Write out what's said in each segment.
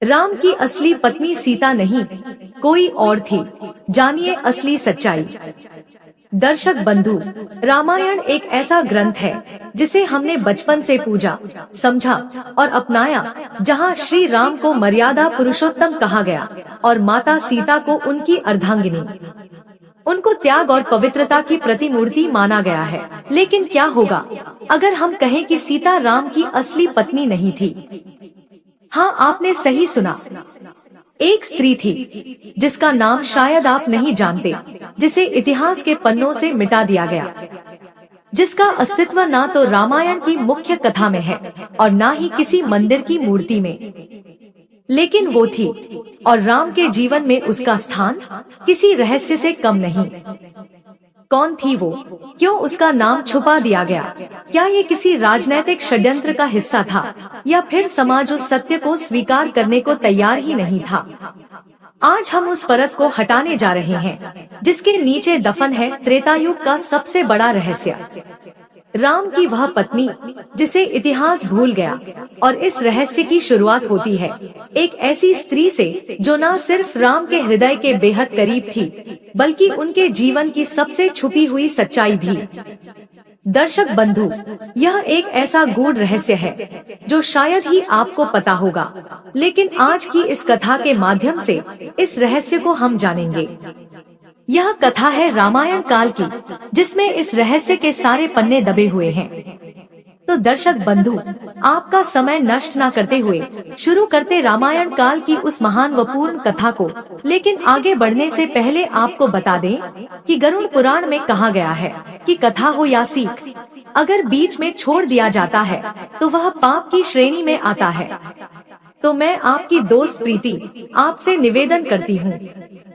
राम की असली पत्नी सीता नहीं, कोई और थी। जानिए असली सच्चाई। दर्शक बंधु, रामायण एक ऐसा ग्रंथ है जिसे हमने बचपन से पूजा, समझा और अपनाया, जहाँ श्री राम को मर्यादा पुरुषोत्तम कहा गया और माता सीता को उनकी अर्धांगिनी, उनको त्याग और पवित्रता की प्रतिमूर्ति माना गया है। लेकिन क्या होगा अगर हम कहें कि सीता राम की असली पत्नी नहीं थी? हाँ, आपने सही सुना। एक स्त्री थी जिसका नाम शायद आप नहीं जानते, जिसे इतिहास के पन्नों से मिटा दिया गया, जिसका अस्तित्व ना तो रामायण की मुख्य कथा में है और ना ही किसी मंदिर की मूर्ति में। लेकिन वो थी, और राम के जीवन में उसका स्थान किसी रहस्य से कम नहीं। कौन थी वो? क्यों उसका नाम छुपा दिया गया? क्या ये किसी राजनैतिक षड्यंत्र का हिस्सा था, या फिर समाज उस सत्य को स्वीकार करने को तैयार ही नहीं था? आज हम उस परत को हटाने जा रहे हैं जिसके नीचे दफन है त्रेतायुग का सबसे बड़ा रहस्य, राम की वह पत्नी जिसे इतिहास भूल गया। और इस रहस्य की शुरुआत होती है एक ऐसी स्त्री से जो न सिर्फ राम के हृदय के बेहद करीब थी, बल्कि उनके जीवन की सबसे छुपी हुई सच्चाई भी। दर्शक बंधु, यह एक ऐसा गूढ़ रहस्य है जो शायद ही आपको पता होगा, लेकिन आज की इस कथा के माध्यम से इस रहस्य को हम जानेंगे। यह कथा है रामायण काल की, जिसमें इस रहस्य के सारे पन्ने दबे हुए हैं। तो दर्शक बंधु, आपका समय नष्ट न करते हुए शुरू करते रामायण काल की उस महान व पूर्ण कथा को। लेकिन आगे बढ़ने से पहले आपको बता दें कि गरुड़ पुराण में कहा गया है कि कथा हो या सीख, अगर बीच में छोड़ दिया जाता है तो वह पाप की श्रेणी में आता है। तो मैं आपकी दोस्त प्रीति आपसे निवेदन करती हूँ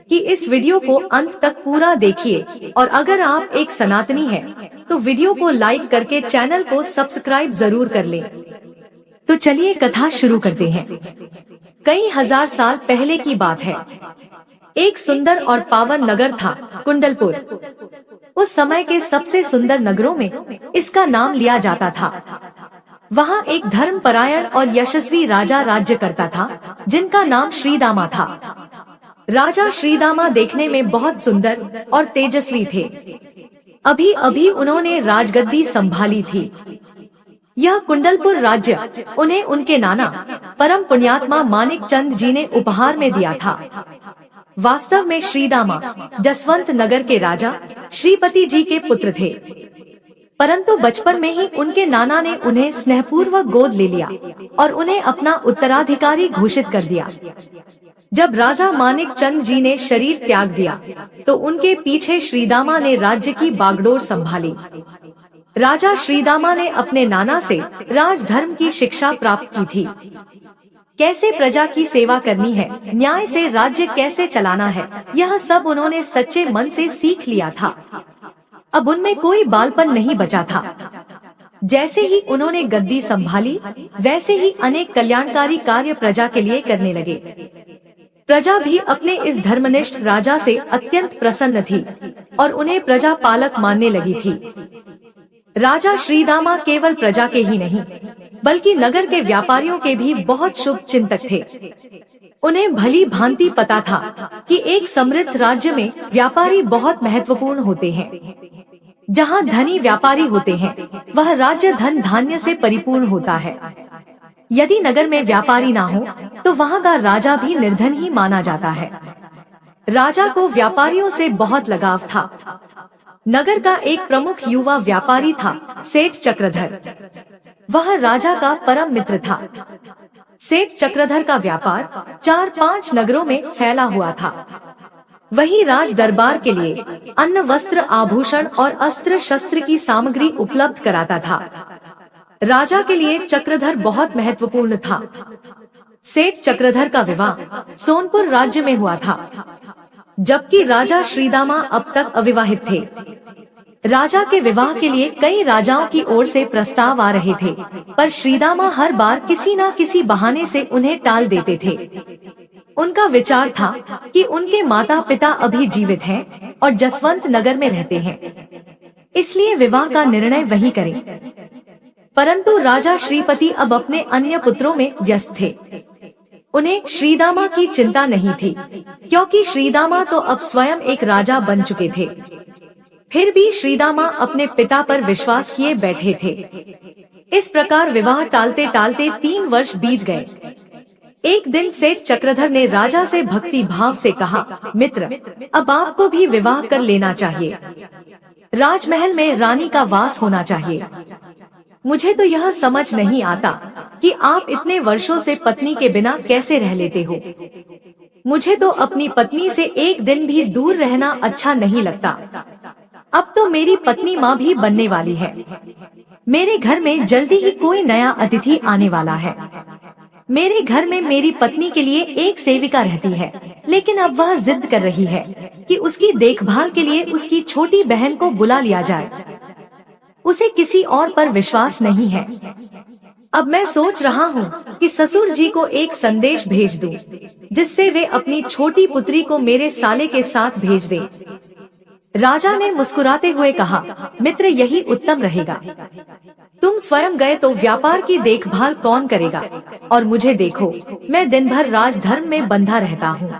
कि इस वीडियो को अंत तक पूरा देखिए, और अगर आप एक सनातनी हैं, तो वीडियो को लाइक करके चैनल को सब्सक्राइब जरूर कर लें। तो चलिए कथा शुरू करते हैं। कई हजार साल पहले की बात है। एक सुंदर और पावन नगर था, कुंडलपुर। उस समय के सबसे सुंदर नगरों में इसका नाम लिया जाता था। वहाँ एक धर्मपरायण और यशस्वी राजा राज्य करता था, जिनका नाम श्रीदामा था। राजा श्रीदामा देखने में बहुत सुंदर और तेजस्वी थे। अभी अभी उन्होंने राजगद्दी संभाली थी। यह कुंडलपुर राज्य उन्हें उनके नाना परम पुण्यात्मा मानिक चंद जी ने उपहार में दिया था। वास्तव में श्रीदामा जसवंत नगर के राजा श्रीपति जी के पुत्र थे, परंतु बचपन में ही उनके नाना ने उन्हें स्नेहपूर्वक गोद ले लिया और उन्हें अपना उत्तराधिकारी घोषित कर दिया। जब राजा मानिक चंद जी ने शरीर त्याग दिया तो उनके पीछे श्रीदामा ने राज्य की बागडोर संभाली। राजा श्रीदामा ने अपने नाना से राजधर्म की शिक्षा प्राप्त की थी। कैसे प्रजा की सेवा करनी है, न्याय से राज्य कैसे चलाना है, यह सब उन्होंने सच्चे मन से सीख लिया था। अब उनमें कोई बालपन नहीं बचा था। जैसे ही उन्होंने गद्दी संभाली, वैसे ही अनेक कल्याणकारी कार्य प्रजा के लिए करने लगे। प्रजा भी अपने इस धर्मनिष्ठ राजा से अत्यंत प्रसन्न थी और उन्हें प्रजा पालक मानने लगी थी। राजा श्रीदामा केवल प्रजा के ही नहीं, बल्कि नगर के व्यापारियों के भी बहुत शुभ चिंतक थे। उन्हें भली भांति पता था कि एक समृद्ध राज्य में व्यापारी बहुत महत्वपूर्ण होते हैं। जहाँ धनी व्यापारी होते हैं, वह राज्य धन धान्य से परिपूर्ण होता है। यदि नगर में व्यापारी ना हो तो वहाँ का राजा भी निर्धन ही माना जाता है। राजा को व्यापारियों से बहुत लगाव था। नगर का एक प्रमुख युवा व्यापारी था, सेठ चक्रधर। वह राजा का परम मित्र था। सेठ चक्रधर का व्यापार 4-5 नगरों में फैला हुआ था। वही राज दरबार के लिए अन्न, वस्त्र, आभूषण और अस्त्र शस्त्र की सामग्री उपलब्ध कराता था। राजा के लिए चक्रधर बहुत महत्वपूर्ण था। सेठ चक्रधर का विवाह सोनपुर राज्य में हुआ था, जबकि राजा श्रीदामा अब तक अविवाहित थे। राजा के विवाह के लिए कई राजाओं की ओर से प्रस्ताव आ रहे थे, पर श्रीदामा हर बार किसी न किसी बहाने से उन्हें टाल देते थे। उनका विचार था कि उनके माता पिता अभी जीवित हैं और जसवंत नगर में रहते हैं, इसलिए विवाह का निर्णय वहीं करें। परंतु राजा श्रीपति अब अपने अन्य पुत्रों में व्यस्त थे। उन्हें श्रीदामा की चिंता नहीं थी, क्योंकि श्रीदामा तो अब स्वयं एक राजा बन चुके थे। फिर भी श्रीदामा अपने पिता पर विश्वास किए बैठे थे। इस प्रकार विवाह टालते टालते 3 वर्ष बीत गए। एक दिन सेठ चक्रधर ने राजा से भक्ति भाव से कहा, मित्र, अब आपको भी विवाह कर लेना चाहिए। राजमहल में रानी का वास होना चाहिए। मुझे तो यह समझ नहीं आता कि आप इतने वर्षों से पत्नी के बिना कैसे रह लेते हो। मुझे तो अपनी पत्नी से एक दिन भी दूर रहना अच्छा नहीं लगता। अब तो मेरी पत्नी माँ भी बनने वाली है। मेरे घर में जल्दी ही कोई नया अतिथि आने वाला है। मेरे घर में मेरी पत्नी के लिए एक सेविका रहती है, लेकिन अब वह जिद कर रही है कि उसकी देखभाल के लिए उसकी छोटी बहन को बुला लिया जाए। उसे किसी और पर विश्वास नहीं है। अब मैं सोच रहा हूँ कि ससुर जी को एक संदेश भेज दूं, जिससे वे अपनी छोटी पुत्री को मेरे साले के साथ भेज दें। राजा ने मुस्कुराते हुए कहा, मित्र, यही उत्तम रहेगा। तुम स्वयं गए तो व्यापार की देखभाल कौन करेगा? और मुझे देखो, मैं दिन भर राजधर्म में बंधा रहता हूँ।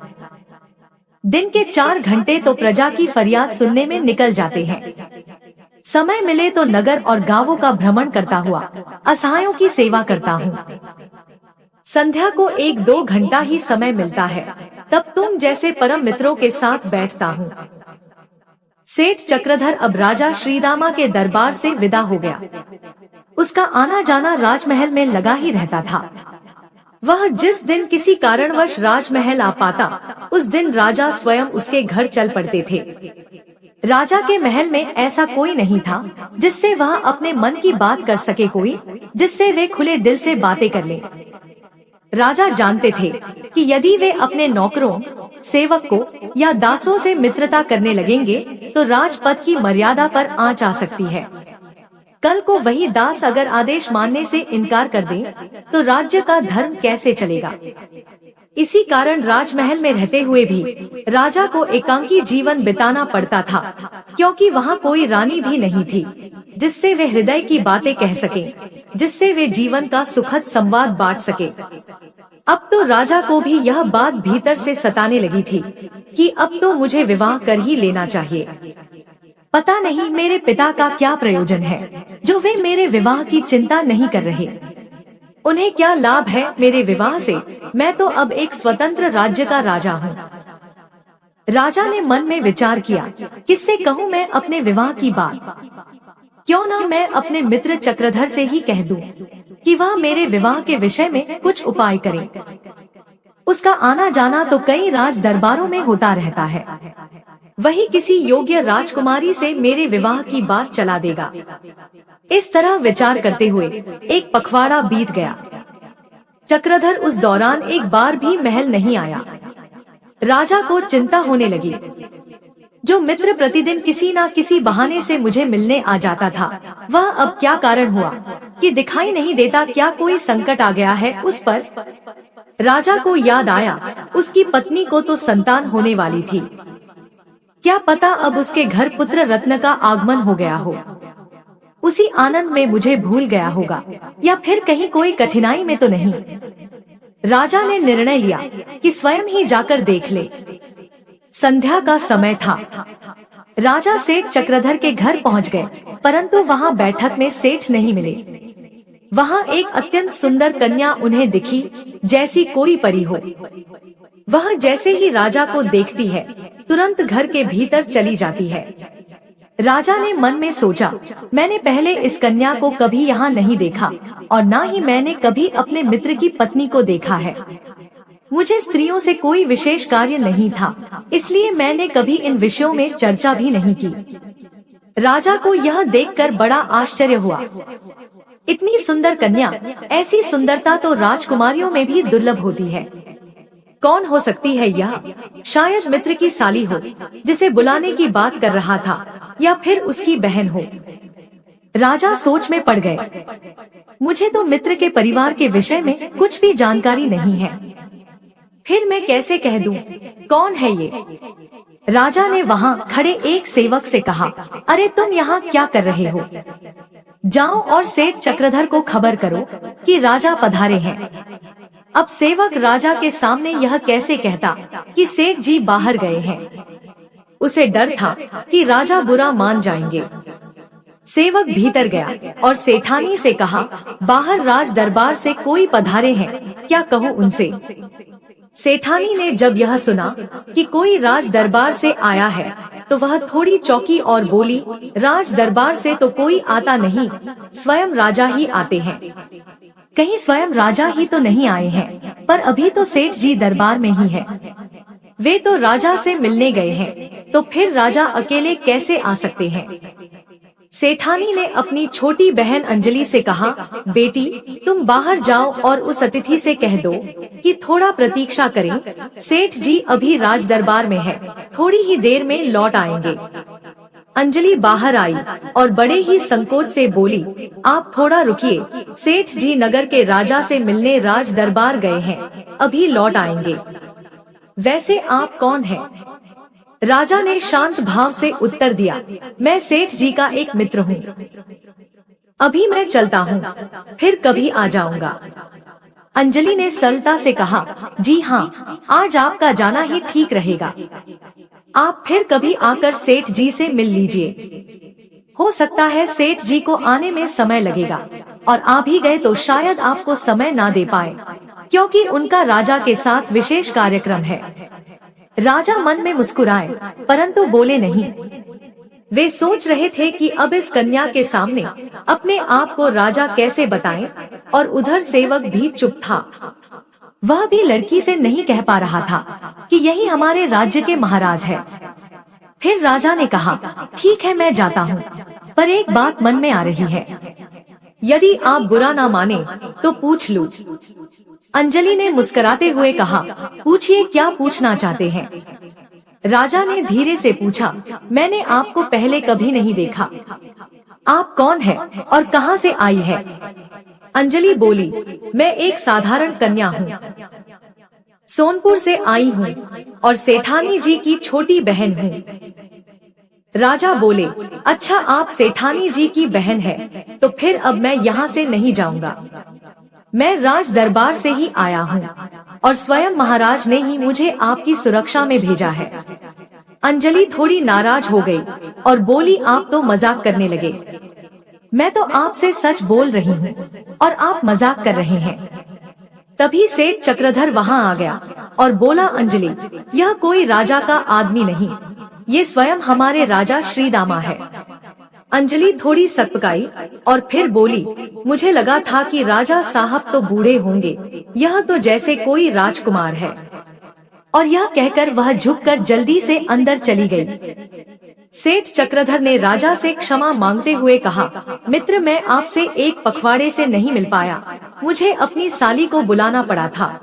दिन के 4 घंटे तो प्रजा की फरियाद सुनने में निकल जाते हैं। समय मिले तो नगर और गांवों का भ्रमण करता हुआ असहायों की सेवा करता हूँ। संध्या को 1-2 घंटा ही समय मिलता है, तब तुम जैसे परम मित्रों के साथ बैठता हूँ। सेठ चक्रधर अब राजा श्रीदामा के दरबार से विदा हो गया। उसका आना जाना राजमहल में लगा ही रहता था। वह जिस दिन किसी कारणवश राजमहल आ पाता, उस दिन राजा स्वयं उसके घर चल पड़ते थे। राजा के महल में ऐसा कोई नहीं था जिससे वह अपने मन की बात कर सके, कोई जिससे वे खुले दिल से बातें कर ले। राजा जानते थे कि यदि वे अपने नौकरों, सेवक को या दासों से मित्रता करने लगेंगे तो राजपद की मर्यादा पर आंच आ सकती है। कल को वही दास अगर आदेश मानने से इनकार कर दे तो राज्य का धर्म कैसे चलेगा? इसी कारण राजमहल में रहते हुए भी राजा को एकांकी जीवन बिताना पड़ता था, क्योंकि वहाँ कोई रानी भी नहीं थी जिससे वे हृदय की बातें कह सके, जिससे वे जीवन का सुखद संवाद बांट सके। अब तो राजा को भी यह बात भीतर से सताने लगी थी कि अब तो मुझे विवाह कर ही लेना चाहिए। पता नहीं मेरे पिता का क्या प्रयोजन है जो वे मेरे विवाह की चिंता नहीं कर रहे। उन्हें क्या लाभ है मेरे विवाह से? मैं तो अब एक स्वतंत्र राज्य का राजा हूँ। राजा ने मन में विचार किया, किससे कहूँ मैं अपने विवाह की बात? क्यों ना मैं अपने मित्र चक्रधर से ही कह दूं कि वह मेरे विवाह के विषय में कुछ उपाय करे। उसका आना जाना तो कई राज दरबारों में होता रहता है। वही किसी योग्य राजकुमारी से मेरे विवाह की बात चला देगा। इस तरह विचार करते हुए एक पखवाड़ा बीत गया। चक्रधर उस दौरान एक बार भी महल नहीं आया। राजा को चिंता होने लगी। जो मित्र प्रतिदिन किसी न किसी बहाने से मुझे मिलने आ जाता था, वह अब क्या कारण हुआ कि दिखाई नहीं देता? क्या कोई संकट आ गया है उस पर? राजा को याद आया, उसकी पत्नी को तो संतान होने वाली थी। क्या पता अब उसके घर पुत्र रत्न का आगमन हो गया हो। उसी आनंद में मुझे भूल गया होगा, या फिर कहीं कोई कठिनाई में तो नहीं। राजा ने निर्णय लिया कि स्वयं ही जाकर देख ले। संध्या का समय था। राजा सेठ चक्रधर के घर पहुंच गए, परंतु वहां बैठक में सेठ नहीं मिले। वहां एक अत्यंत सुंदर कन्या उन्हें दिखी, जैसी कोई परी हो। वह जैसे ही राजा को देखती है, तुरंत घर के भीतर चली जाती है। राजा ने मन में सोचा, मैंने पहले इस कन्या को कभी यहाँ नहीं देखा और न ही मैंने कभी अपने मित्र की पत्नी को देखा है। मुझे स्त्रियों से कोई विशेष कार्य नहीं था, इसलिए मैंने कभी इन विषयों में चर्चा भी नहीं की। राजा को यह देखकर बड़ा आश्चर्य हुआ। इतनी सुंदर कन्या, ऐसी सुंदरता तो राजकुमारियों में भी दुर्लभ होती है। कौन हो सकती है यह? शायद मित्र की साली हो, जिसे बुलाने की बात कर रहा था, या फिर उसकी बहन हो। राजा सोच में पड़ गए। मुझे तो मित्र के परिवार के विषय में कुछ भी जानकारी नहीं है, फिर मैं कैसे कह दूं कौन है ये? राजा ने वहां खड़े एक सेवक से कहा, अरे तुम यहाँ क्या कर रहे हो? जाओ और सेठ चक्रधर को खबर करो कि राजा पधारे हैं। अब सेवक राजा के सामने यह कैसे कहता कि सेठ जी बाहर गए हैं। उसे डर था कि राजा बुरा मान जाएंगे। सेवक भीतर गया और सेठानी से कहा, बाहर राज दरबार से कोई पधारे हैं, क्या कहूँ उनसे। सेठानी ने जब यह सुना कि कोई राज दरबार से आया है तो वह थोड़ी चौंकी और बोली, राज दरबार से तो कोई आता नहीं, स्वयं राजा ही आते हैं। कहीं स्वयं राजा ही तो नहीं आए हैं, पर अभी तो सेठ जी दरबार में ही है। वे तो राजा से मिलने गए हैं, तो फिर राजा अकेले कैसे आ सकते हैं। सेठानी ने अपनी छोटी बहन अंजलि से कहा, बेटी तुम बाहर जाओ और उस अतिथि से कह दो कि थोड़ा प्रतीक्षा करें, सेठ जी अभी राज दरबार में है, थोड़ी ही देर में लौट आएंगे। अंजलि बाहर आई और बड़े ही संकोच से बोली, आप थोड़ा रुकिए, सेठ जी नगर के राजा से मिलने राज दरबार गए हैं, अभी लौट आएंगे। वैसे आप कौन हैं? राजा ने शांत भाव से उत्तर दिया, मैं सेठ जी का एक मित्र हूँ। अभी मैं चलता हूँ, फिर कभी आ जाऊंगा। अंजलि ने सरलता से कहा, जी हाँ, आज आपका जाना ही ठीक रहेगा। आप फिर कभी आकर सेठ जी से मिल लीजिए। हो सकता है सेठ जी को आने में समय लगेगा और आ भी गए तो शायद आपको समय ना दे पाए, क्योंकि उनका राजा के साथ विशेष कार्यक्रम है। राजा मन में मुस्कुराए परंतु बोले नहीं। वे सोच रहे थे कि अब इस कन्या के सामने अपने आप को राजा कैसे बताएं, और उधर सेवक भी चुप था। वह भी लड़की से नहीं कह पा रहा था कि यही हमारे राज्य के महाराज है। फिर राजा ने कहा, ठीक है मैं जाता हूँ, पर एक बात मन में आ रही है, यदि आप बुरा ना माने तो पूछ लूं। अंजलि ने मुस्कुराते हुए कहा, पूछिए क्या पूछना चाहते हैं। राजा ने धीरे से पूछा, मैंने आपको पहले कभी नहीं देखा, आप कौन हैं और कहां से आई है। अंजलि बोली, मैं एक साधारण कन्या हूँ, सोनपुर से आई हूँ और सेठानी जी की छोटी बहन हूँ। राजा बोले, अच्छा आप सेठानी जी की बहन है, तो फिर अब मैं यहाँ से नहीं जाऊंगा। मैं राज दरबार से ही आया हूँ और स्वयं महाराज ने ही मुझे आपकी सुरक्षा में भेजा है। अंजलि थोड़ी नाराज हो गई और बोली, आप तो मजाक करने लगे, मैं तो आपसे सच बोल रही हूँ और आप मजाक कर रहे हैं। तभी सेठ चक्रधर वहाँ आ गया और बोला, अंजलि यह कोई राजा का आदमी नहीं, ये स्वयं हमारे राजा श्रीदामा है। अंजलि थोड़ी सकपकाई और फिर बोली, मुझे लगा था कि राजा साहब तो बूढ़े होंगे, यह तो जैसे कोई राजकुमार है। और यह कहकर वह झुककर जल्दी से अंदर चली गई। सेठ चक्रधर ने राजा से क्षमा मांगते हुए कहा, मित्र मैं आपसे एक पखवाड़े से नहीं मिल पाया, मुझे अपनी साली को बुलाना पड़ा था।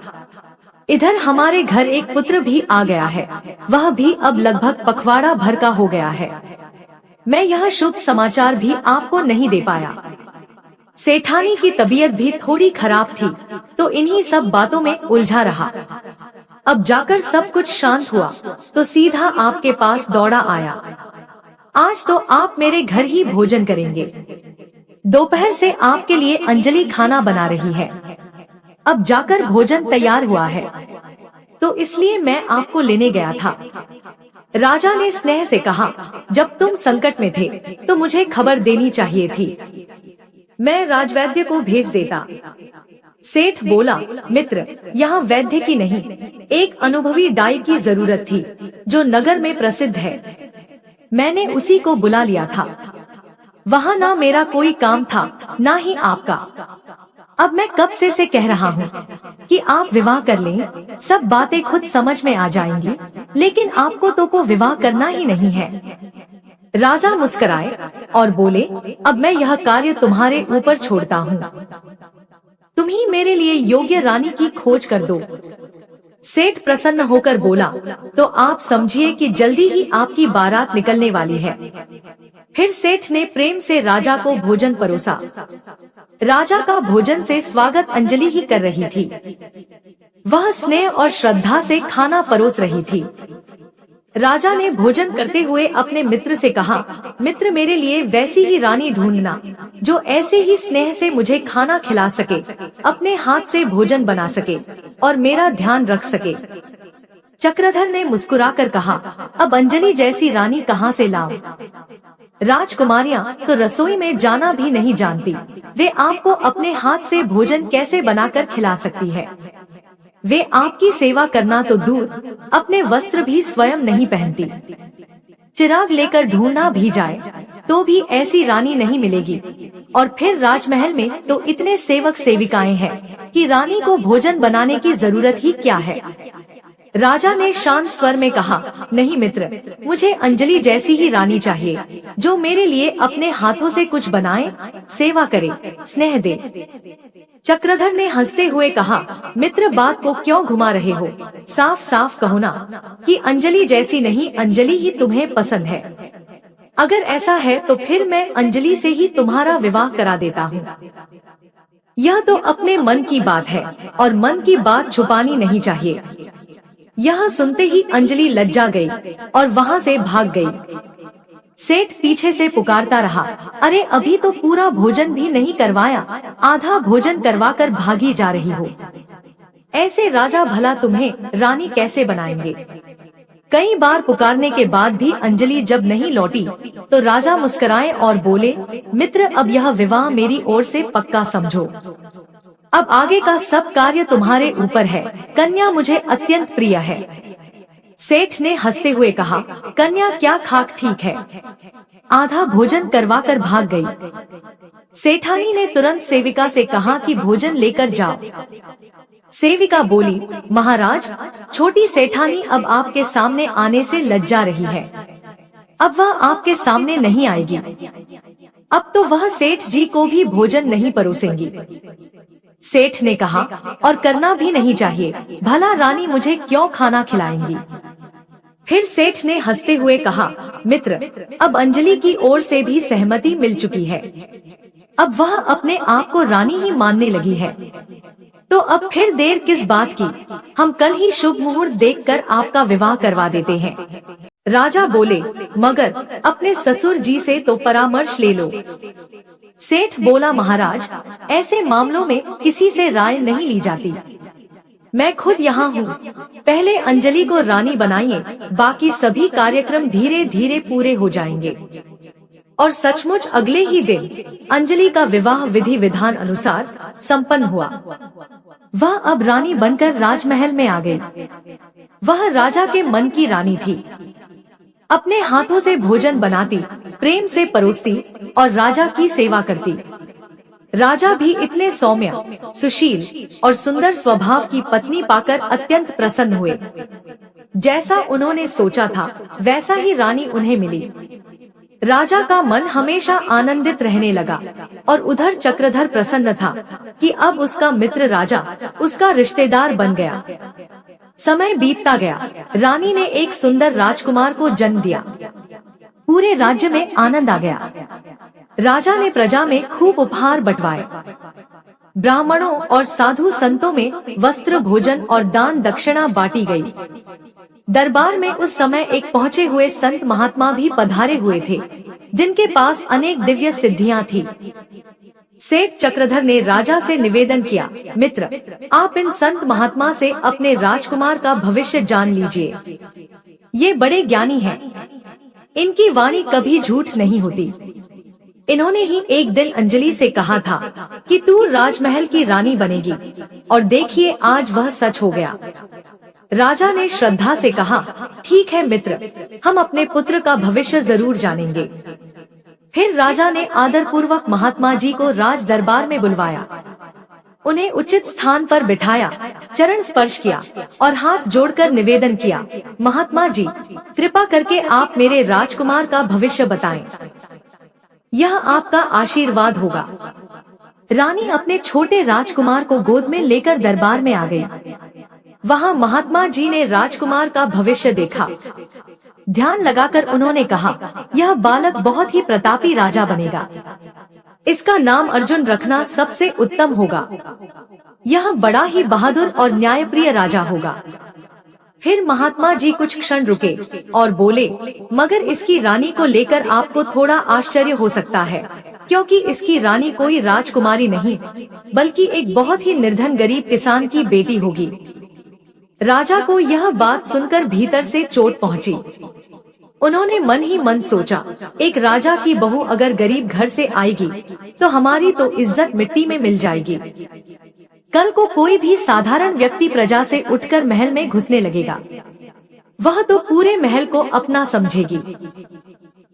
इधर हमारे घर एक पुत्र भी आ गया है, वह भी अब लगभग पखवाड़ा भर का हो गया है। मैं यह शुभ समाचार भी आपको नहीं दे पाया। सेठानी की तबीयत भी थोड़ी खराब थी, तो इन्हीं सब बातों में उलझा रहा। अब जाकर सब कुछ शांत हुआ तो सीधा आपके पास दौड़ा आया। आज तो आप मेरे घर ही भोजन करेंगे। दोपहर से आपके लिए अंजलि खाना बना रही है, अब जाकर भोजन तैयार हुआ है, तो इसलिए मैं आपको लेने गया था। राजा ने स्नेह से कहा, जब तुम संकट में थे तो मुझे खबर देनी चाहिए थी, मैं राजवैद्य को भेज देता। सेठ बोला, मित्र यहाँ वैद्य की नहीं, एक अनुभवी डाई की जरूरत थी जो नगर में प्रसिद्ध है। मैंने उसी को बुला लिया था। वहाँ ना मेरा कोई काम था ना ही आपका। अब मैं कब से कह रहा हूँ कि आप विवाह कर लें, सब बातें खुद समझ में आ जाएंगी, लेकिन आपको तो को विवाह करना ही नहीं है। राजा मुस्कुराए और बोले, अब मैं यह कार्य तुम्हारे ऊपर छोड़ता हूँ, तुम ही मेरे लिए योग्य रानी की खोज कर दो। सेठ प्रसन्न होकर बोला, तो आप समझिए कि जल्दी ही आपकी बारात निकलने वाली है। फिर सेठ ने प्रेम से राजा को भोजन परोसा। राजा का भोजन से स्वागत अंजलि ही कर रही थी। वह स्नेह और श्रद्धा से खाना परोस रही थी। राजा ने भोजन करते हुए अपने मित्र से कहा, मित्र मेरे लिए वैसी ही रानी ढूंढना जो ऐसे ही स्नेह से मुझे खाना खिला सके, अपने हाथ से भोजन बना सके और मेरा ध्यान रख सके। चक्रधर ने मुस्कुराकर कहा, अब अंजलि जैसी रानी कहाँ से लाऊं? राजकुमारियां तो रसोई में जाना भी नहीं जानती, वे आपको अपने हाथ से भोजन कैसे बनाकर खिला सकती है? वे आपकी सेवा करना तो दूर, अपने वस्त्र भी स्वयं नहीं पहनती। चिराग लेकर ढूंढना भी जाए तो भी ऐसी रानी नहीं मिलेगी। और फिर राजमहल में तो इतने सेवक सेविकाएं हैं कि रानी को भोजन बनाने की जरूरत ही क्या है। राजा ने शांत स्वर में कहा, नहीं मित्र, मुझे अंजलि जैसी ही रानी चाहिए जो मेरे लिए अपने हाथों से कुछ बनाए, सेवा करे, स्नेह दे। चक्रधर ने हंसते हुए कहा, मित्र बात को क्यों घुमा रहे हो? साफ साफ कहो ना कि अंजलि जैसी नहीं, अंजलि ही तुम्हें पसंद है। अगर ऐसा है तो फिर मैं अंजलि से ही तुम्हारा विवाह करा देता हूँ। यह तो अपने मन की बात है और मन की बात छुपानी नहीं चाहिए। यह सुनते ही अंजलि लज्जा गई और वहाँ से भाग गई। सेठ पीछे से पुकारता रहा, अरे अभी तो पूरा भोजन भी नहीं करवाया, आधा भोजन करवाकर भागी जा रही हो। ऐसे राजा भला तुम्हें रानी कैसे बनाएंगे? कई बार पुकारने के बाद भी अंजलि जब नहीं लौटी तो राजा मुस्कुराए और बोले, मित्र अब यह विवाह मेरी ओर से पक्का समझो। अब आगे का सब कार्य तुम्हारे ऊपर है। कन्या मुझे अत्यंत प्रिय है। सेठ ने हंसते हुए कहा, कन्या क्या खाक ठीक है। आधा भोजन करवाकर भाग गई। सेठानी ने तुरंत सेविका से कहा कि भोजन लेकर जाओ। सेविका बोली, महाराज, छोटी सेठानी अब आपके सामने आने से लज्जा रही है। अब वह आपके सामने नहीं आएगी। अब तो वह सेठ जी को भी भोजन नहीं परोसेंगी। सेठ ने कहा, और करना भी नहीं चाहिए, भला रानी मुझे क्यों खाना खिलाएंगी? फिर सेठ ने हंसते हुए कहा, मित्र, अब अंजलि की ओर से भी सहमति मिल चुकी है। अब वह अपने आप को रानी ही मानने लगी है। तो अब फिर देर किस बात की? हम कल ही शुभ मुहूर्त देखकर आपका विवाह करवा देते हैं। राजा बोले, मगर अपने ससुर जी से तो परामर्श ले लो। सेठ बोला, महाराज, ऐसे मामलों में किसी से राय नहीं ली जाती। मैं खुद यहाँ हूँ। पहले अंजलि को रानी बनाइए, बाकी सभी कार्यक्रम धीरे धीरे पूरे हो जाएंगे। और सचमुच अगले ही दिन अंजलि का विवाह विधि विधान अनुसार संपन्न हुआ। वह अब रानी बनकर राजमहल में आ गई। वह राजा के मन की रानी थी। अपने हाथों से भोजन बनाती, प्रेम से परोसती और राजा की सेवा करती। राजा भी इतने सौम्य, सुशील और सुंदर स्वभाव की पत्नी पाकर अत्यंत प्रसन्न हुए। जैसा उन्होंने सोचा था वैसा ही रानी उन्हें मिली। राजा का मन हमेशा आनंदित रहने लगा और उधर चक्रधर प्रसन्न था कि अब उसका मित्र राजा उसका रिश्तेदार बन गया। समय बीतता गया। रानी ने एक सुंदर राजकुमार को जन्म दिया। पूरे राज्य में आनंद आ गया। राजा ने प्रजा में खूब उपहार बंटवाए। ब्राह्मणों और साधु संतों में वस्त्र, भोजन और दान दक्षिणा बांटी गई। दरबार में उस समय एक पहुँचे हुए संत महात्मा भी पधारे हुए थे, जिनके पास अनेक दिव्य सिद्धियां थी। सेठ चक्रधर ने राजा से निवेदन किया, मित्र, आप इन संत महात्मा से अपने राजकुमार का भविष्य जान लीजिए। ये बड़े ज्ञानी हैं। इनकी वाणी कभी झूठ नहीं होती। इन्होंने ही एक दिन अंजलि से कहा था कि तू राजमहल की रानी बनेगी, और देखिए आज वह सच हो गया। राजा ने श्रद्धा से कहा, ठीक है मित्र, हम अपने पुत्र का भविष्य जरूर जानेंगे। फिर राजा ने आदर पूर्वक महात्मा जी को राज दरबार में बुलवाया। उन्हें उचित स्थान पर बिठाया, चरण स्पर्श किया और हाथ जोड़कर निवेदन किया, महात्मा जी, कृपा करके आप मेरे राजकुमार का भविष्य बताएं। यह आपका आशीर्वाद होगा। रानी अपने छोटे राजकुमार को गोद में लेकर दरबार में आ गई। वहाँ महात्मा जी ने राजकुमार का भविष्य देखा। ध्यान लगाकर उन्होंने कहा, यह बालक बहुत ही प्रतापी राजा बनेगा। इसका नाम अर्जुन रखना सबसे उत्तम होगा। यह बड़ा ही बहादुर और न्यायप्रिय राजा होगा। फिर महात्मा जी कुछ क्षण रुके और बोले, मगर इसकी रानी को लेकर आपको थोड़ा आश्चर्य हो सकता है, क्योंकि इसकी रानी कोई राजकुमारी नहीं, बल्कि एक बहुत ही निर्धन गरीब किसान की बेटी होगी। राजा को यह बात सुनकर भीतर से चोट पहुंची। उन्होंने मन ही मन सोचा, एक राजा की बहू अगर गरीब घर से आएगी तो हमारी तो इज्जत मिट्टी में मिल जाएगी। कल को कोई भी साधारण व्यक्ति प्रजा से उठकर महल में घुसने लगेगा, वह तो पूरे महल को अपना समझेगी,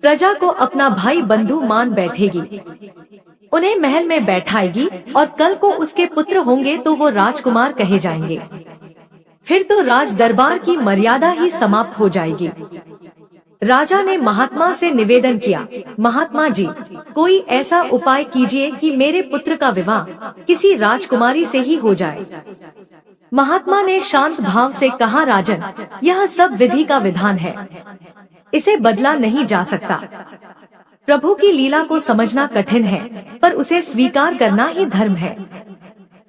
प्रजा को अपना भाई बंधु मान बैठेगी, उन्हें महल में बैठाएगी और कल को उसके पुत्र होंगे तो वो राजकुमार कहे जाएंगे। फिर तो राज दरबार की मर्यादा ही समाप्त हो जाएगी। राजा ने महात्मा से निवेदन किया, महात्मा जी, कोई ऐसा उपाय कीजिए कि मेरे पुत्र का विवाह किसी राजकुमारी से ही हो जाए। महात्मा ने शांत भाव से कहा, राजन, यह सब विधि का विधान है, इसे बदला नहीं जा सकता। प्रभु की लीला को समझना कठिन है, पर उसे स्वीकार करना ही धर्म है।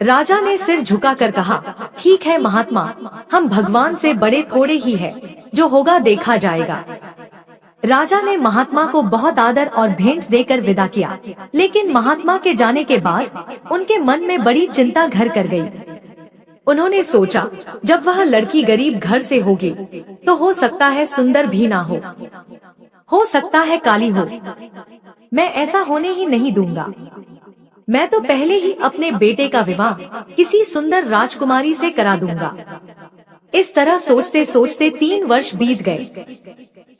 राजा ने सिर झुकाकर कहा, ठीक है महात्मा, हम भगवान से बड़े थोड़े ही हैं, जो होगा देखा जाएगा। राजा ने महात्मा को बहुत आदर और भेंट देकर विदा किया, लेकिन महात्मा के जाने के बाद उनके मन में बड़ी चिंता घर कर गई। उन्होंने सोचा, जब वह लड़की गरीब घर से होगी तो हो सकता है सुंदर भी ना हो सकता है काली हो। मैं ऐसा होने ही नहीं दूंगा। मैं तो पहले ही अपने बेटे का विवाह किसी सुंदर राजकुमारी से करा दूंगा। इस तरह सोचते सोचते 3 वर्ष बीत गए।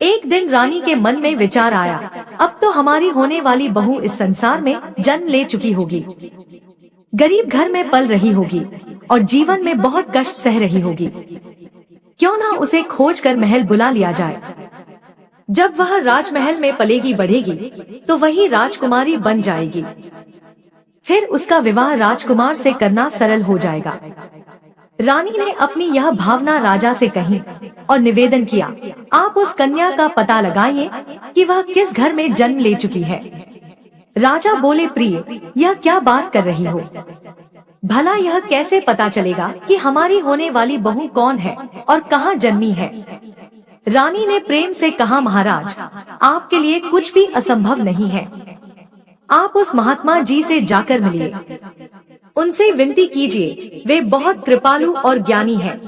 एक दिन रानी के मन में विचार आया, अब तो हमारी होने वाली बहू इस संसार में जन्म ले चुकी होगी, गरीब घर में पल रही होगी और जीवन में बहुत कष्ट सह रही होगी। क्यों ना उसे खोज कर महल बुला लिया जाए। जब वह राजमहल में पलेगी बढ़ेगी तो वही राजकुमारी बन जाएगी। फिर उसका विवाह राजकुमार से करना सरल हो जाएगा। रानी ने अपनी यह भावना राजा से कही और निवेदन किया, आप उस कन्या का पता लगाइए कि वह किस घर में जन्म ले चुकी है। राजा बोले, प्रिय, यह क्या बात कर रही हो? भला यह कैसे पता चलेगा कि हमारी होने वाली बहू कौन है और कहाँ जन्मी है? रानी ने प्रेम से कहा, महाराज, आपके लिए कुछ भी असंभव नहीं है। आप उस महात्मा जी से जाकर मिलिए, उनसे विनती कीजिए, वे बहुत कृपालु और ज्ञानी हैं।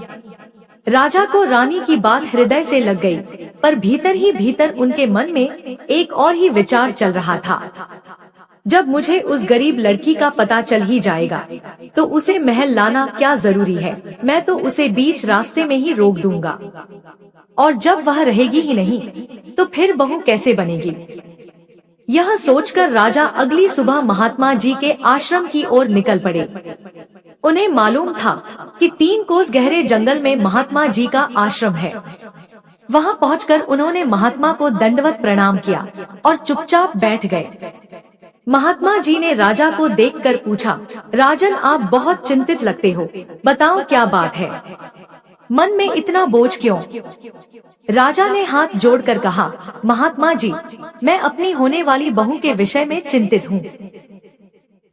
राजा को रानी की बात हृदय से लग गई, पर भीतर ही भीतर उनके मन में एक और ही विचार चल रहा था। जब मुझे उस गरीब लड़की का पता चल ही जाएगा तो उसे महल लाना क्या जरूरी है, मैं तो उसे बीच रास्ते में ही रोक दूंगा, और जब वह रहेगी ही नहीं तो फिर बहू कैसे बनेगी? यह सोचकर राजा अगली सुबह महात्मा जी के आश्रम की ओर निकल पड़े। उन्हें मालूम था कि 3 कोस गहरे जंगल में महात्मा जी का आश्रम है। वहां पहुंचकर उन्होंने महात्मा को दंडवत प्रणाम किया और चुपचाप बैठ गए। महात्मा जी ने राजा को देखकर पूछा, राजन, आप बहुत चिंतित लगते हो, बताओ क्या बात है? मन में इतना बोझ क्यों? राजा ने हाथ जोड़कर कहा, महात्मा जी, मैं अपनी होने वाली बहू के विषय में चिंतित हूँ।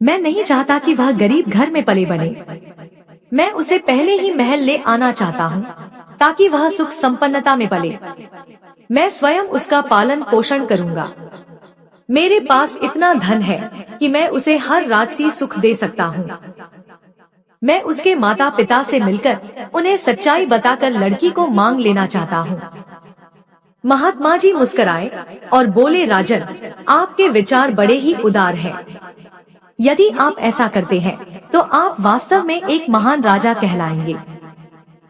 मैं नहीं चाहता कि वह गरीब घर में पले बने। मैं उसे पहले ही महल ले आना चाहता हूँ ताकि वह सुख संपन्नता में पले। मैं स्वयं उसका पालन पोषण करूँगा। मेरे पास इतना धन है कि मैं उसे हर राजसी सुख दे सकता हूँ। मैं उसके माता पिता से मिलकर उन्हें सच्चाई बताकर लड़की को मांग लेना चाहता हूँ। महात्मा जी मुस्कुराए और बोले, राजन, आपके विचार बड़े ही उदार हैं। यदि आप ऐसा करते हैं तो आप वास्तव में एक महान राजा कहलाएंगे।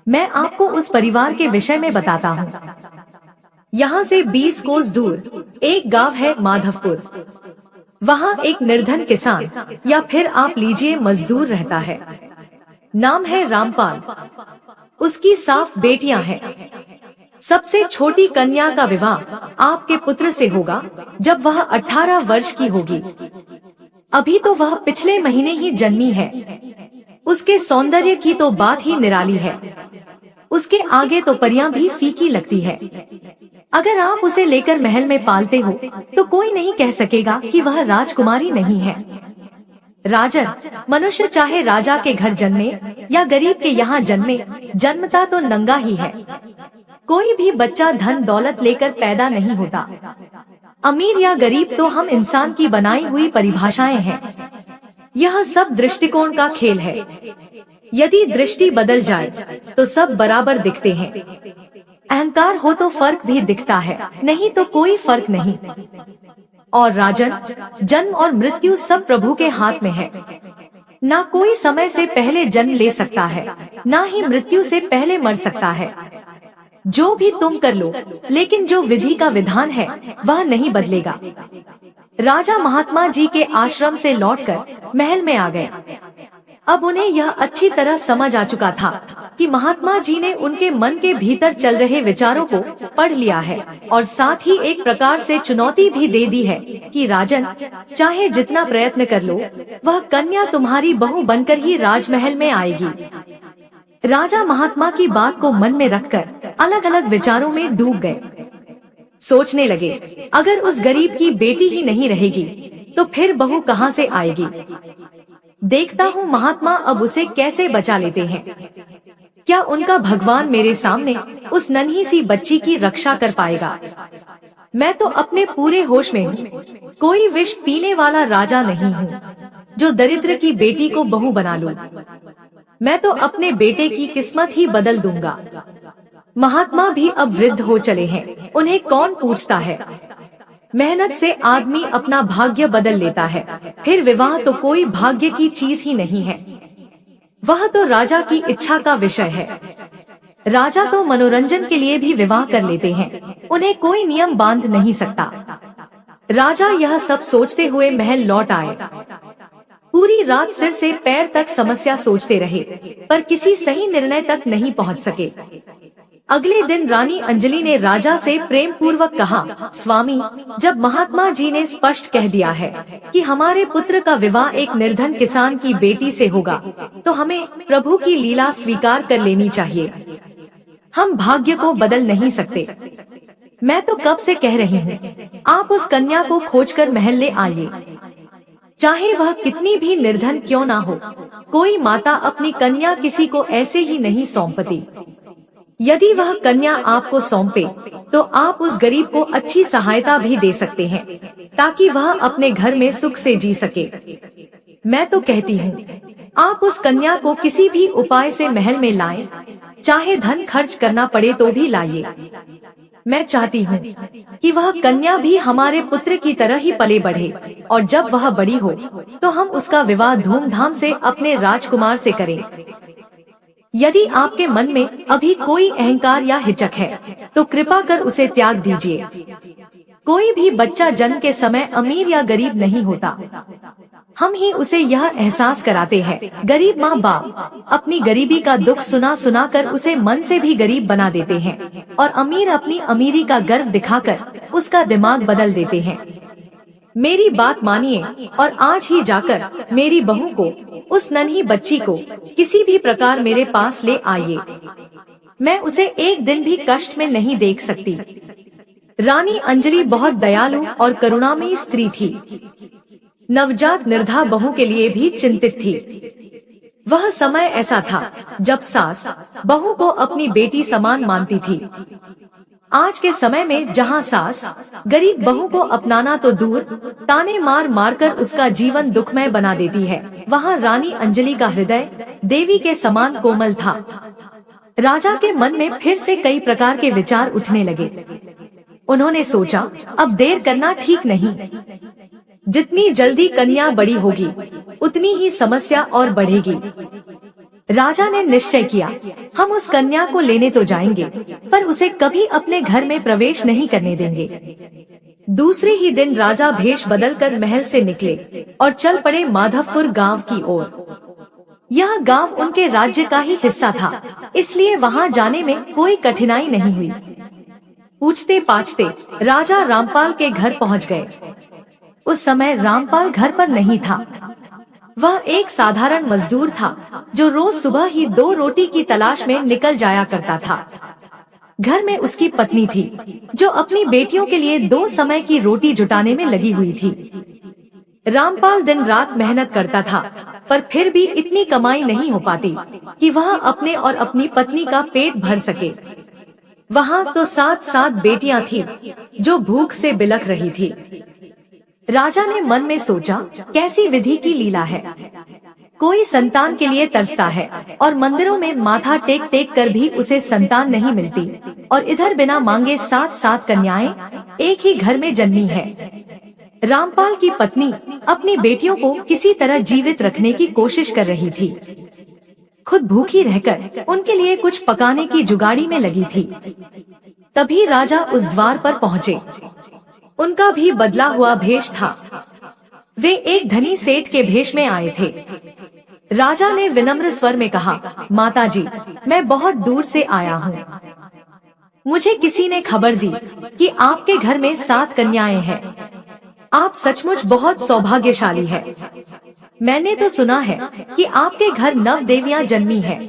मैं आपको उस परिवार के विषय में बताता हूँ। यहाँ से 20 कोस दूर एक गांव है, माधवपुर। वहाँ एक निर्धन किसान, या फिर आप लीजिए मजदूर, रहता है। नाम है रामपाल। उसकी साफ बेटियां हैं। सबसे छोटी कन्या का विवाह आपके पुत्र से होगा जब वह 18 वर्ष की होगी। अभी तो वह पिछले महीने ही जन्मी है। उसके सौंदर्य की तो बात ही निराली है। उसके आगे तो परियां भी फीकी लगती है। अगर आप उसे लेकर महल में पालते हो तो कोई नहीं कह सकेगा कि वह राजकुमारी नहीं है। राजन, मनुष्य चाहे राजा के घर जन्मे या गरीब के यहाँ जन्मे, जन्मता तो नंगा ही है। कोई भी बच्चा धन दौलत लेकर पैदा नहीं होता। अमीर या गरीब तो हम इंसान की बनाई हुई परिभाषाएं हैं। यह सब दृष्टिकोण का खेल है। यदि दृष्टि बदल जाए तो सब बराबर दिखते हैं। अहंकार हो तो फर्क भी दिखता है, नहीं तो कोई फर्क नहीं। और राजन, जन्म और मृत्यु सब प्रभु के हाथ में है। ना कोई समय से पहले जन्म ले सकता है, ना ही मृत्यु से पहले मर सकता है। जो भी तुम कर लो, लेकिन जो विधि का विधान है वह नहीं बदलेगा। राजा महात्मा जी के आश्रम से लौटकर महल में आ गए। अब उन्हें यह अच्छी तरह समझ आ चुका था कि महात्मा जी ने उनके मन के भीतर चल रहे विचारों को पढ़ लिया है और साथ ही एक प्रकार से चुनौती भी दे दी है कि राजन, चाहे जितना प्रयत्न कर लो, वह कन्या तुम्हारी बहू बनकर ही राजमहल में आएगी। राजा महात्मा की बात को मन में रखकर अलग अलग विचारों में डूब गए। सोचने लगे, अगर उस गरीब की बेटी ही नहीं रहेगी तो फिर बहू कहाँ से आएगी। देखता हूँ महात्मा अब उसे कैसे बचा लेते हैं। क्या उनका भगवान मेरे सामने उस नन्ही सी बच्ची की रक्षा कर पाएगा। मैं तो अपने पूरे होश में हूँ। कोई विष पीने वाला राजा नहीं हूँ जो दरिद्र की बेटी को बहू बना लूं। मैं तो अपने बेटे की किस्मत ही बदल दूंगा। महात्मा भी अब वृद्ध हो चले हैं, उन्हें कौन पूछता है। मेहनत से आदमी अपना भाग्य बदल लेता है, फिर विवाह तो कोई भाग्य की चीज ही नहीं है। वह तो राजा की इच्छा का विषय है। राजा तो मनोरंजन के लिए भी विवाह कर लेते हैं, उन्हें कोई नियम बांध नहीं सकता। राजा यह सब सोचते हुए महल लौट आए। पूरी रात सिर से पैर तक समस्या सोचते रहे, पर किसी सही निर्णय तक नहीं पहुंच सके। अगले दिन रानी अंजलि ने राजा से प्रेम पूर्वक कहा, स्वामी, जब महात्मा जी ने स्पष्ट कह दिया है कि हमारे पुत्र का विवाह एक निर्धन किसान की बेटी से होगा, तो हमें प्रभु की लीला स्वीकार कर लेनी चाहिए। हम भाग्य को बदल नहीं सकते। मैं तो कब से कह रही हूँ, आप उस कन्या को खोजकर महल ले आइए। चाहे वह कितनी भी निर्धन क्यों ना हो, कोई माता अपनी कन्या किसी को ऐसे ही नहीं सौंपती। यदि वह कन्या आपको सौंपे तो आप उस गरीब को अच्छी सहायता भी दे सकते हैं, ताकि वह अपने घर में सुख से जी सके। मैं तो कहती हूँ, आप उस कन्या को किसी भी उपाय से महल में लाएं, चाहे धन खर्च करना पड़े तो भी लाइए। मैं चाहती हूँ कि वह कन्या भी हमारे पुत्र की तरह ही पले बढ़े, और जब वह बड़ी हो तो हम उसका विवाह धूमधाम से अपने राजकुमार से करें। यदि आपके मन में अभी कोई अहंकार या हिचक है तो कृपा कर उसे त्याग दीजिए। कोई भी बच्चा जन्म के समय अमीर या गरीब नहीं होता, हम ही उसे यह एहसास कराते हैं। गरीब माँ बाप अपनी गरीबी का दुख सुना सुना कर उसे मन से भी गरीब बना देते हैं, और अमीर अपनी अमीरी का गर्व दिखाकर उसका दिमाग बदल देते हैं। मेरी बात मानिए और आज ही जाकर मेरी बहू को, उस नन्ही बच्ची को किसी भी प्रकार मेरे पास ले आइए। मैं उसे एक दिन भी कष्ट में नहीं देख सकती। रानी अंजलि बहुत दयालु और करुणामयी स्त्री थी। नवजात निर्धा बहू के लिए भी चिंतित थी। वह समय ऐसा था जब सास बहू को अपनी बेटी समान मानती थी। आज के समय में जहां सास गरीब बहू को अपनाना तो दूर, ताने मार मार कर उसका जीवन दुखमय बना देती है, वहां रानी अंजलि का हृदय देवी के समान कोमल था। राजा के मन में फिर से कई प्रकार के विचार उठने लगे। उन्होंने सोचा, अब देर करना ठीक नहीं। जितनी जल्दी कन्या बड़ी होगी उतनी ही समस्या और बढ़ेगी। राजा ने निश्चय किया, हम उस कन्या को लेने तो जाएंगे, पर उसे कभी अपने घर में प्रवेश नहीं करने देंगे। दूसरे ही दिन राजा भेष बदलकर महल से निकले और चल पड़े माधवपुर गांव की ओर। यह गांव उनके राज्य का ही हिस्सा था, इसलिए वहां जाने में कोई कठिनाई नहीं हुई। पूछते पाछते राजा रामपाल के घर पहुंच गए। उस समय रामपाल घर पर नहीं था। वह एक साधारण मजदूर था जो रोज सुबह ही 2 रोटी की तलाश में निकल जाया करता था। घर में उसकी पत्नी थी जो अपनी बेटियों के लिए 2 समय की रोटी जुटाने में लगी हुई थी। रामपाल दिन रात मेहनत करता था, पर फिर भी इतनी कमाई नहीं हो पाती कि वह अपने और अपनी पत्नी का पेट भर सके। वहाँ तो 7 बेटियां थी जो भूख से बिलख रही थी। राजा ने मन में सोचा, कैसी विधि की लीला है। कोई संतान के लिए तरसता है और मंदिरों में माथा टेक टेक कर भी उसे संतान नहीं मिलती, और इधर बिना मांगे 7 कन्याएं एक ही घर में जन्मी है। रामपाल की पत्नी अपनी बेटियों को किसी तरह जीवित रखने की कोशिश कर रही थी। खुद भूखी रहकर उनके लिए कुछ पकाने की जुगाड़ी में लगी थी। तभी राजा उस द्वार पर पहुँचे। उनका भी बदला हुआ भेष था। वे एक धनी सेठ के भेष में आए थे। राजा ने विनम्र स्वर में कहा, माताजी, मैं बहुत दूर से आया हूँ। मुझे किसी ने खबर दी कि आपके घर में 7 कन्याएं हैं। आप सचमुच बहुत सौभाग्यशाली है। मैंने तो सुना है कि आपके घर 9 देवियां जन्मी है।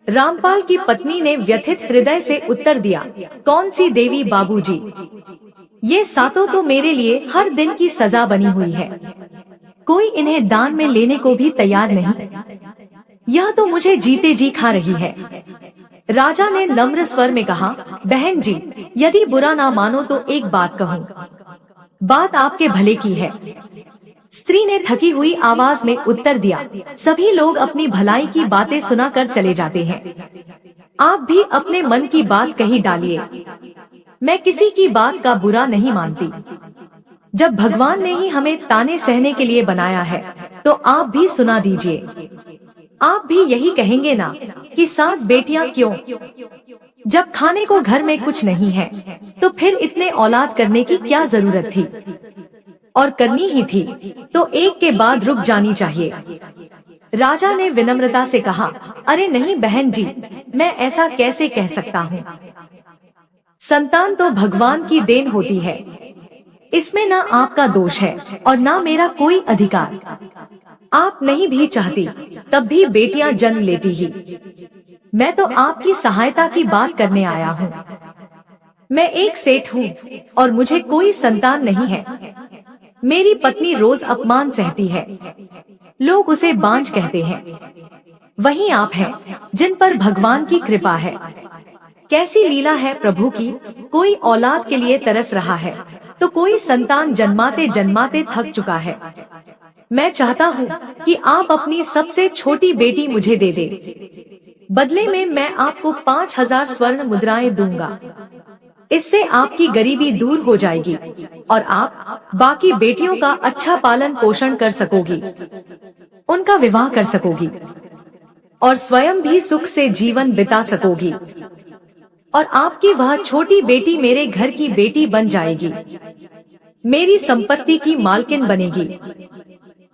रामपाल की पत्नी ने व्यथित हृदय से उत्तर दिया, कौन सी देवी बाबूजी? ये 7 तो मेरे लिए हर दिन की सजा बनी हुई है। कोई इन्हें दान में लेने को भी तैयार नहीं। यह तो मुझे जीते जी खा रही है। राजा ने नम्र स्वर में कहा, बहन जी, यदि बुरा ना मानो तो एक बात कहूँ। बात आपके भले की है। स्त्री ने थकी हुई आवाज में उत्तर दिया, सभी लोग अपनी भलाई की बातें सुनाकर चले जाते हैं। आप भी अपने मन की बात कही डालिए। मैं किसी की बात का बुरा नहीं मानती। जब भगवान ने ही हमें ताने सहने के लिए बनाया है, तो आप भी सुना दीजिए। आप भी यही कहेंगे ना कि 7 बेटियां क्यों? जब खाने को घर में कुछ नहीं है, तो फिर इतने औलाद करने की क्या जरूरत थी? और करनी ही थी तो एक के बाद रुक जानी चाहिए। राजा ने विनम्रता से कहा, अरे नहीं बहन जी, मैं ऐसा कैसे कह सकता हूँ। संतान तो भगवान की देन होती है। इसमें ना आपका दोष है और ना मेरा कोई अधिकार। आप नहीं भी चाहती तब भी बेटियां जन्म लेती ही। मैं तो आपकी सहायता की बात करने आया हूँ। मैं एक सेठ हूँ और मुझे कोई संतान नहीं है। मेरी पत्नी रोज अपमान सहती है। लोग उसे बांझ कहते हैं। वहीं आप हैं जिन पर भगवान की कृपा है। कैसी लीला है प्रभु की। कोई औलाद के लिए तरस रहा है तो कोई संतान जन्माते जन्माते थक चुका है। मैं चाहता हूँ कि आप अपनी सबसे छोटी बेटी मुझे दे दे। बदले में मैं आपको 5000 स्वर्ण मुद्राएं दूंगा। इससे आपकी गरीबी दूर हो जाएगी और आप बाकी बेटियों का अच्छा पालन पोषण कर सकोगी, उनका विवाह कर सकोगी और स्वयं भी सुख से जीवन बिता सकोगी। और आपकी वह छोटी बेटी मेरे घर की बेटी बन जाएगी, मेरी संपत्ति की मालकिन बनेगी।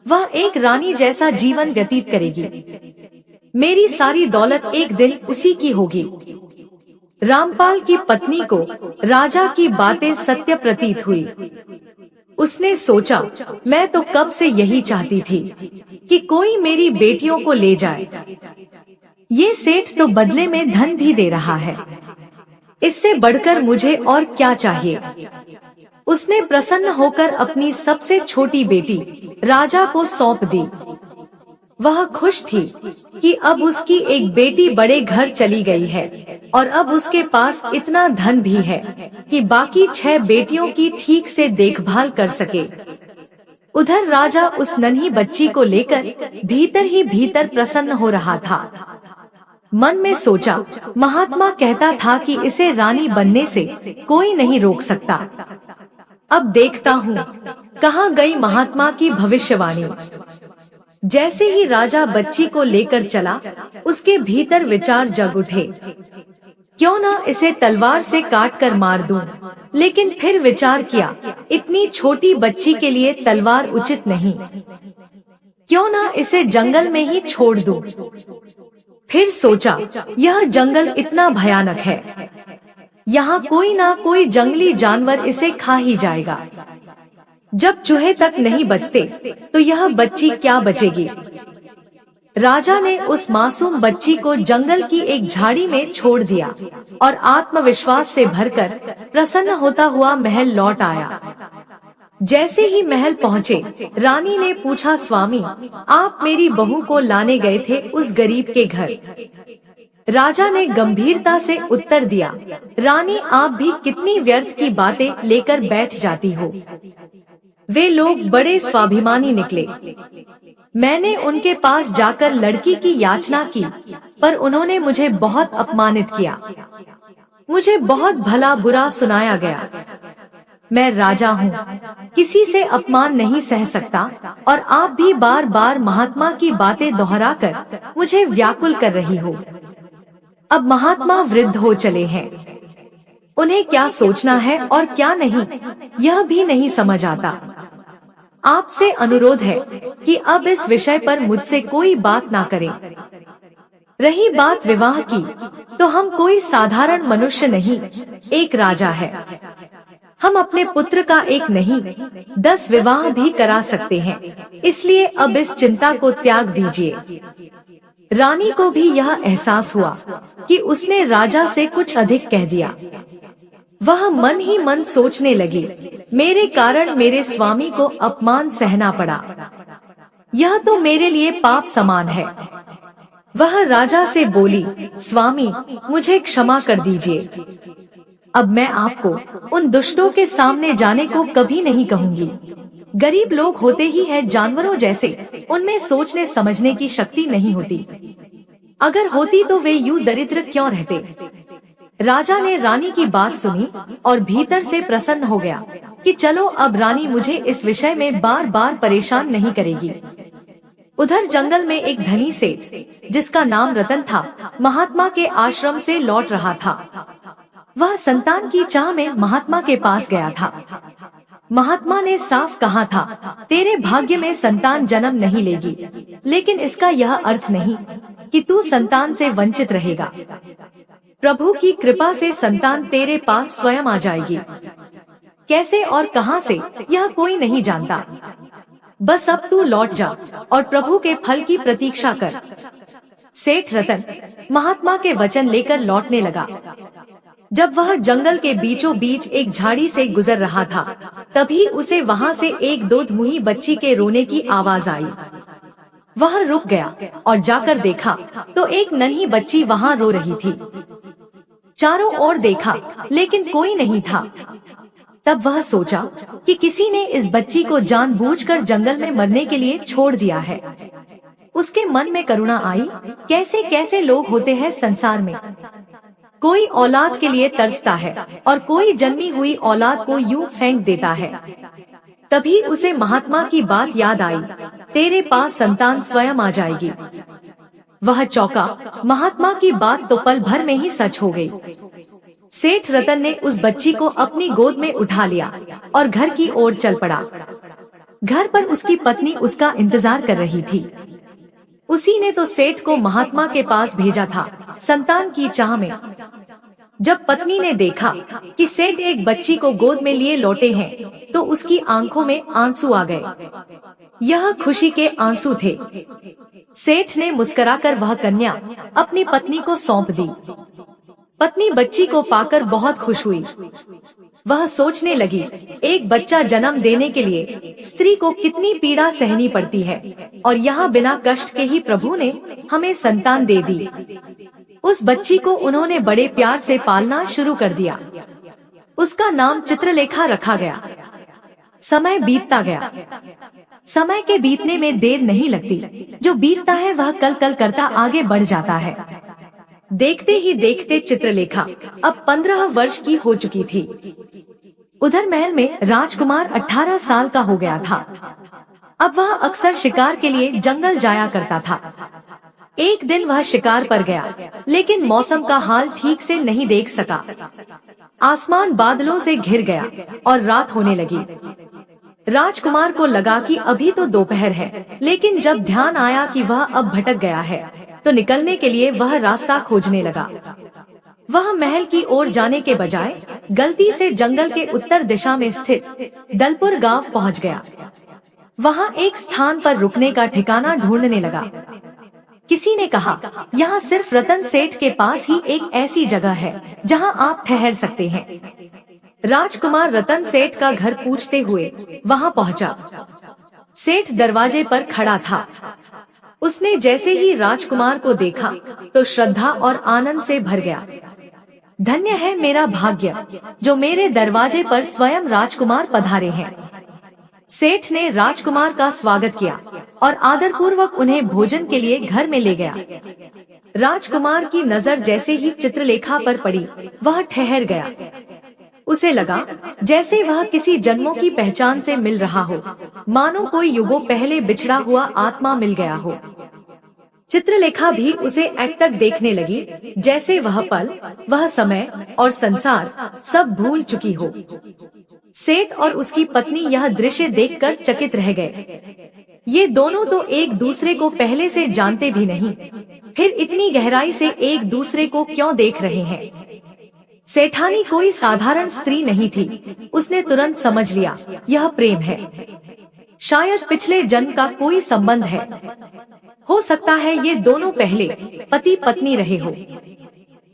वह एक रानी जैसा जीवन व्यतीत करेगी। मेरी सारी दौलत एक दिन उसी की होगी। रामपाल की पत्नी को राजा की बातें सत्य प्रतीत हुई। उसने सोचा, मैं तो कब से यही चाहती थी कि कोई मेरी बेटियों को ले जाए। ये सेठ तो बदले में धन भी दे रहा है। इससे बढ़कर मुझे और क्या चाहिए। उसने प्रसन्न होकर अपनी सबसे छोटी बेटी राजा को सौंप दी। वह खुश थी कि अब उसकी एक बेटी बड़े घर चली गई है और अब उसके पास इतना धन भी है कि बाकी 6 बेटियों की ठीक से देखभाल कर सके। उधर राजा उस नन्ही बच्ची को लेकर भीतर ही भीतर प्रसन्न हो रहा था। मन में सोचा, महात्मा कहता था कि इसे रानी बनने से कोई नहीं रोक सकता। अब देखता हूँ कहाँ गई महात्मा की भविष्यवाणी। जैसे ही राजा बच्ची को लेकर चला, उसके भीतर विचार जग उठे, क्यों ना इसे तलवार से काट कर मार दूं। लेकिन फिर विचार किया, इतनी छोटी बच्ची के लिए तलवार उचित नहीं। क्यों ना इसे जंगल में ही छोड़ दूं। फिर सोचा, यह जंगल इतना भयानक है, यहाँ कोई ना कोई जंगली जानवर इसे खा ही जाएगा। जब चूहे तक नहीं बचते तो यह बच्ची क्या बचेगी। राजा ने उस मासूम बच्ची को जंगल की एक झाड़ी में छोड़ दिया और आत्मविश्वास से भरकर प्रसन्न होता हुआ महल लौट आया। जैसे ही महल पहुँचे, रानी ने पूछा, स्वामी, आप मेरी बहू को लाने गए थे उस गरीब के घर? राजा ने गंभीरता से उत्तर दिया, रानी, आप भी कितनी व्यर्थ की बातें लेकर बैठ जाती हो। वे लोग बड़े स्वाभिमानी निकले। मैंने उनके पास जाकर लड़की की याचना की, पर उन्होंने मुझे बहुत अपमानित किया। मुझे बहुत भला बुरा सुनाया गया। मैं राजा हूँ, किसी से अपमान नहीं सह सकता, और आप भी बार बार महात्मा की बातें दोहराकर मुझे व्याकुल कर रही हो। अब महात्मा वृद्ध हो चले हैं, उन्हें क्या सोचना है और क्या नहीं, यह भी नहीं समझ आता। आपसे अनुरोध है कि अब इस विषय पर मुझसे कोई बात ना करें। रही बात विवाह की, तो हम कोई साधारण मनुष्य नहीं, एक राजा है। हम अपने पुत्र का एक नहीं 10 विवाह भी करा सकते हैं, इसलिए अब इस चिंता को त्याग दीजिए। रानी को भी यह एहसास हुआ कि उसने राजा से कुछ अधिक कह दिया। वह मन ही मन सोचने लगी, मेरे कारण मेरे स्वामी को अपमान सहना पड़ा, यह तो मेरे लिए पाप समान है। वह राजा से बोली, स्वामी, मुझे क्षमा कर दीजिए। अब मैं आपको उन दुष्टों के सामने जाने को कभी नहीं कहूँगी। गरीब लोग होते ही हैं जानवरों जैसे, उनमें सोचने समझने की शक्ति नहीं होती। अगर होती तो वे यूं दरिद्र क्यों रहते। राजा ने रानी की बात सुनी और भीतर से प्रसन्न हो गया कि चलो, अब रानी मुझे इस विषय में बार बार परेशान नहीं करेगी। उधर जंगल में एक धनी सेठ, जिसका नाम रतन था, महात्मा के आश्रम से लौट रहा था। वह संतान की चाह में महात्मा के पास गया था। महात्मा ने साफ कहा था, तेरे भाग्य में संतान जन्म नहीं लेगी, लेकिन इसका यह अर्थ नहीं कि तू संतान से वंचित रहेगा। प्रभु की कृपा से संतान तेरे पास स्वयं आ जाएगी। कैसे और कहां से, यह कोई नहीं जानता। बस अब तू लौट जा और प्रभु के फल की प्रतीक्षा कर। सेठ रतन महात्मा के वचन लेकर लौटने लगा। जब वह जंगल के बीचों बीच एक झाड़ी से गुजर रहा था, तभी उसे वहां से एक दूधमुही बच्ची के रोने की आवाज आई। वह रुक गया और जाकर देखा तो एक नन्ही बच्ची वहां रो रही थी। चारों ओर देखा, लेकिन कोई नहीं था। तब वह सोचा कि किसी ने इस बच्ची को जानबूझकर जंगल में मरने के लिए छोड़ दिया है। उसके मन में करुणा आई, कैसे कैसे लोग होते हैं संसार में। कोई औलाद के लिए तरसता है और कोई जन्मी हुई औलाद को यूं फेंक देता है। तभी उसे महात्मा की बात याद आई, तेरे पास संतान स्वयं आ जाएगी। वह चौंका, महात्मा की बात तो पल भर में ही सच हो गई। सेठ रतन ने उस बच्ची को अपनी गोद में उठा लिया और घर की ओर चल पड़ा। घर पर उसकी पत्नी उसका इंतजार कर रही थी। उसी ने तो सेठ को महात्मा के पास भेजा था, संतान की चाह में। जब पत्नी ने देखा कि सेठ एक बच्ची को गोद में लिए लौटे हैं, तो उसकी आंखों में आंसू आ गए। यह खुशी के आंसू थे। सेठ ने मुस्कुराकर वह कन्या अपनी पत्नी को सौंप दी। पत्नी बच्ची को पाकर बहुत खुश हुई। वह सोचने लगी, एक बच्चा जन्म देने के लिए स्त्री को कितनी पीड़ा सहनी पड़ती है, और यहाँ बिना कष्ट के ही प्रभु ने हमें संतान दे दी। उस बच्ची को उन्होंने बड़े प्यार से पालना शुरू कर दिया। उसका नाम चित्रलेखा रखा गया। समय बीतता गया। समय के बीतने में देर नहीं लगती, जो बीतता है वह कल कल करता आगे बढ़ जाता है। देखते ही देखते चित्रलेखा अब 15 वर्ष की हो चुकी थी। उधर महल में राजकुमार 18 साल का हो गया था। अब वह अक्सर शिकार के लिए जंगल जाया करता था। एक दिन वह शिकार पर गया, लेकिन मौसम का हाल ठीक से नहीं देख सका। आसमान बादलों से घिर गया और रात होने लगी। राजकुमार को लगा कि अभी तो दोपहर है, लेकिन जब ध्यान आया कि वह अब भटक गया है, तो निकलने के लिए वह रास्ता खोजने लगा। वह महल की ओर जाने के बजाय गलती से जंगल के उत्तर दिशा में स्थित दलपुर गांव पहुंच गया। वहां एक स्थान पर रुकने का ठिकाना ढूंढने लगा। किसी ने कहा, यहाँ सिर्फ रतन सेठ के पास ही एक ऐसी जगह है जहाँ आप ठहर सकते हैं। राजकुमार रतन सेठ का घर पूछते हुए वहां पहुंचा। सेठ दरवाजे पर खड़ा था। उसने जैसे ही राजकुमार को देखा तो श्रद्धा और आनंद से भर गया। धन्य है मेरा भाग्य जो मेरे दरवाजे पर स्वयं राजकुमार पधारे हैं। सेठ ने राजकुमार का स्वागत किया और आदरपूर्वक उन्हें भोजन के लिए घर में ले गया। राजकुमार की नजर जैसे ही चित्रलेखा पर पड़ी वह ठहर गया। उसे लगा जैसे वह किसी जन्मों की पहचान से मिल रहा हो, मानो कोई युगों पहले बिछड़ा हुआ आत्मा मिल गया हो। चित्रलेखा भी उसे एकटक देखने लगी, जैसे वह पल, वह समय और संसार सब भूल चुकी हो। सेठ और उसकी पत्नी यह दृश्य देखकर चकित रह गए। ये दोनों तो एक दूसरे को पहले से जानते भी नहीं, फिर इतनी गहराई से एक दूसरे को क्यों देख रहे हैं। सेठानी कोई साधारण स्त्री नहीं थी। उसने तुरंत समझ लिया यह प्रेम है। शायद पिछले जन्म का कोई संबंध है। हो सकता है ये दोनों पहले पति पत्नी रहे हो।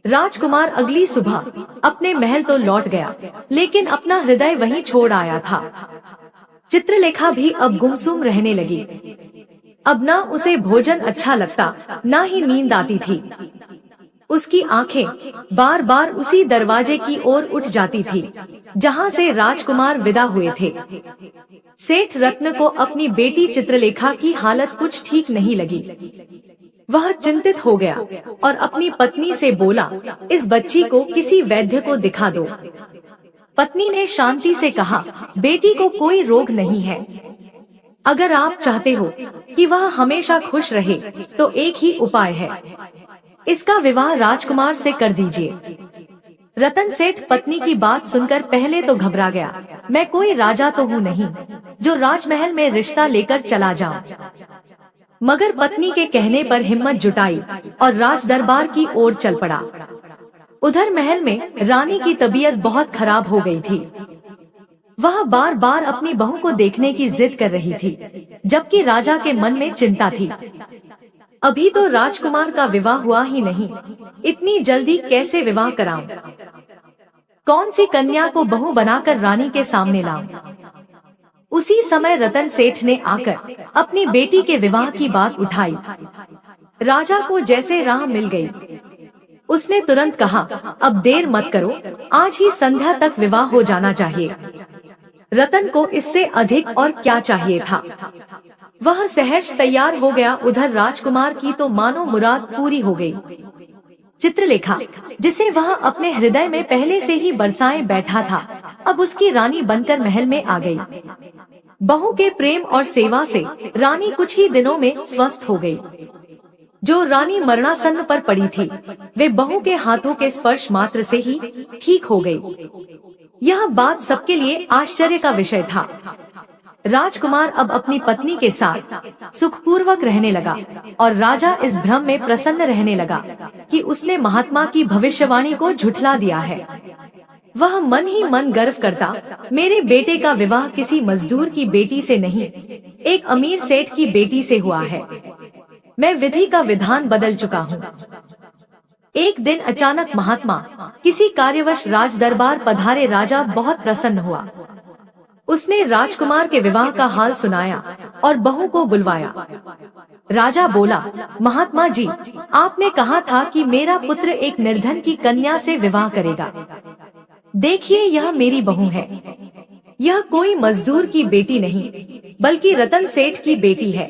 राजकुमार अगली सुबह अपने महल तो लौट गया, लेकिन अपना हृदय वहीं छोड़ आया था। चित्रलेखा भी अब गुमसुम रहने लगी। अब ना उसे भोजन अच्छा लगता, ना ही नींद आती थी। उसकी आंखें बार बार उसी दरवाजे की ओर उठ जाती थी जहां से राजकुमार विदा हुए थे। सेठ रत्न को अपनी बेटी चित्रलेखा की हालत कुछ ठीक नहीं लगी। वह चिंतित हो गया और अपनी पत्नी से बोला, इस बच्ची को किसी वैद्य को दिखा दो। पत्नी ने शांति से कहा, बेटी को कोई रोग नहीं है। अगर आप चाहते हो कि वह हमेशा खुश रहे तो एक ही उपाय है, इसका विवाह राजकुमार से कर दीजिए। रतन सेठ पत्नी की बात सुनकर पहले तो घबरा गया। मैं कोई राजा तो हूँ नहीं जो राजमहल में रिश्ता लेकर चला जाऊं। मगर पत्नी के कहने पर हिम्मत जुटाई और राज दरबार की ओर चल पड़ा। उधर महल में रानी की तबीयत बहुत खराब हो गई थी। वह बार बार अपनी बहू को देखने की जिद कर रही थी, जबकि राजा के मन में चिंता थी। अभी तो राजकुमार का विवाह हुआ ही नहीं, इतनी जल्दी कैसे विवाह कराऊं? कौन सी कन्या को बहू बनाकर रानी के सामने लाऊं? उसी समय रतन सेठ ने आकर अपनी बेटी के विवाह की बात उठाई। राजा को जैसे राह मिल गई। उसने तुरंत कहा, अब देर मत करो, आज ही संध्या तक विवाह हो जाना चाहिए। रतन को इससे अधिक और क्या चाहिए था। वह सहर्ष तैयार हो गया। उधर राजकुमार की तो मानो मुराद पूरी हो गई। चित्रलेखा, जिसे वह अपने हृदय में पहले से ही बरसाए बैठा था, अब उसकी रानी बनकर महल में आ गई। बहू के प्रेम और सेवा से रानी कुछ ही दिनों में स्वस्थ हो गई। जो रानी मरणासन्न पर पड़ी थी, वे बहू के हाथों के स्पर्श मात्र से ही ठीक हो गई। यह बात सबके लिए आश्चर्य का विषय था। राजकुमार अब अपनी पत्नी के साथ सुखपूर्वक रहने लगा और राजा इस भ्रम में प्रसन्न रहने लगा कि उसने महात्मा की भविष्यवाणी को झुठला दिया है। वह मन ही मन गर्व करता, मेरे बेटे का विवाह किसी मजदूर की बेटी से नहीं, एक अमीर सेठ की बेटी से हुआ है। मैं विधि का विधान बदल चुका हूँ। एक दिन अचानक महात्मा किसी कार्यवश राज दरबार पधारे। राजा बहुत प्रसन्न हुआ। उसने राजकुमार के विवाह का हाल सुनाया और बहू को बुलवाया। राजा बोला, महात्मा जी, आपने कहा था कि मेरा पुत्र एक निर्धन की कन्या से विवाह करेगा। देखिए, यह मेरी बहू है। यह कोई मजदूर की बेटी नहीं, बल्कि रतन सेठ की बेटी है।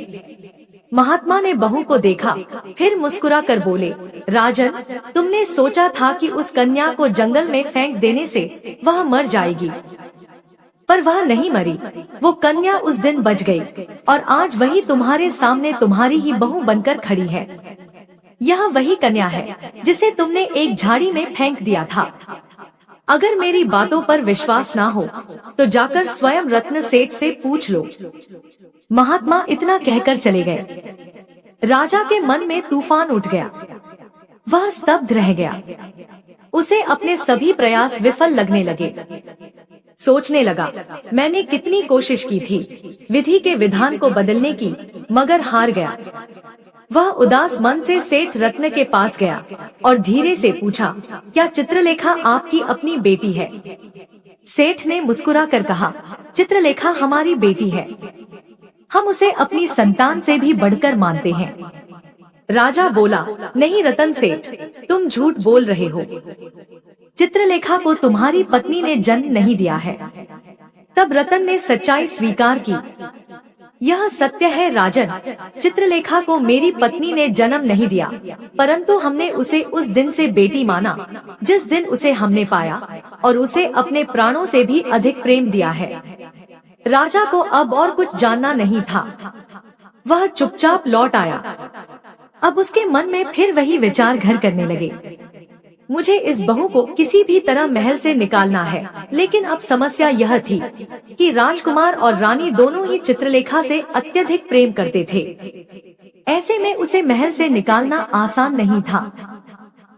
महात्मा ने बहू को देखा, फिर मुस्कुरा कर बोले, राजन, तुमने सोचा था कि उस कन्या को जंगल में फेंक देने से वह मर जाएगी, पर वह नहीं मरी। वो कन्या उस दिन बच गई और आज वही तुम्हारे सामने तुम्हारी ही बहू बनकर खड़ी है। यह वही कन्या है जिसे तुमने एक झाड़ी में फेंक दिया था। अगर मेरी बातों पर विश्वास ना हो तो जाकर स्वयं रत्न सेठ से पूछ लो। महात्मा इतना कहकर चले गए। राजा के मन में तूफान उठ गया। वह स्तब्ध रह गया। उसे अपने सभी प्रयास विफल लगने लगे। सोचने लगा, मैंने कितनी कोशिश की थी विधि के विधान को बदलने की, मगर हार गया। वह उदास मन से सेठ रत्न के पास गया और धीरे से पूछा, क्या चित्रलेखा आपकी अपनी बेटी है? सेठ ने मुस्कुरा कर कहा, चित्रलेखा हमारी बेटी है, हम उसे अपनी संतान से भी बढ़कर मानते हैं। राजा बोला, नहीं रतन सेठ, तुम झूठ बोल रहे हो। चित्रलेखा को तुम्हारी पत्नी ने जन्म नहीं दिया है। तब रतन ने सच्चाई स्वीकार की, यह सत्य है राजन, चित्रलेखा को मेरी पत्नी ने जन्म नहीं दिया, परंतु हमने उसे उस दिन से बेटी माना जिस दिन उसे हमने पाया, और उसे अपने प्राणों से भी अधिक प्रेम दिया है। राजा को अब और कुछ जानना नहीं था, वह चुपचाप लौट आया। अब उसके मन में फिर वही विचार घर करने लगे, मुझे इस बहू को किसी भी तरह महल से निकालना है। लेकिन अब समस्या यह थी कि राजकुमार और रानी दोनों ही चित्रलेखा से अत्यधिक प्रेम करते थे। ऐसे में उसे महल से निकालना आसान नहीं था।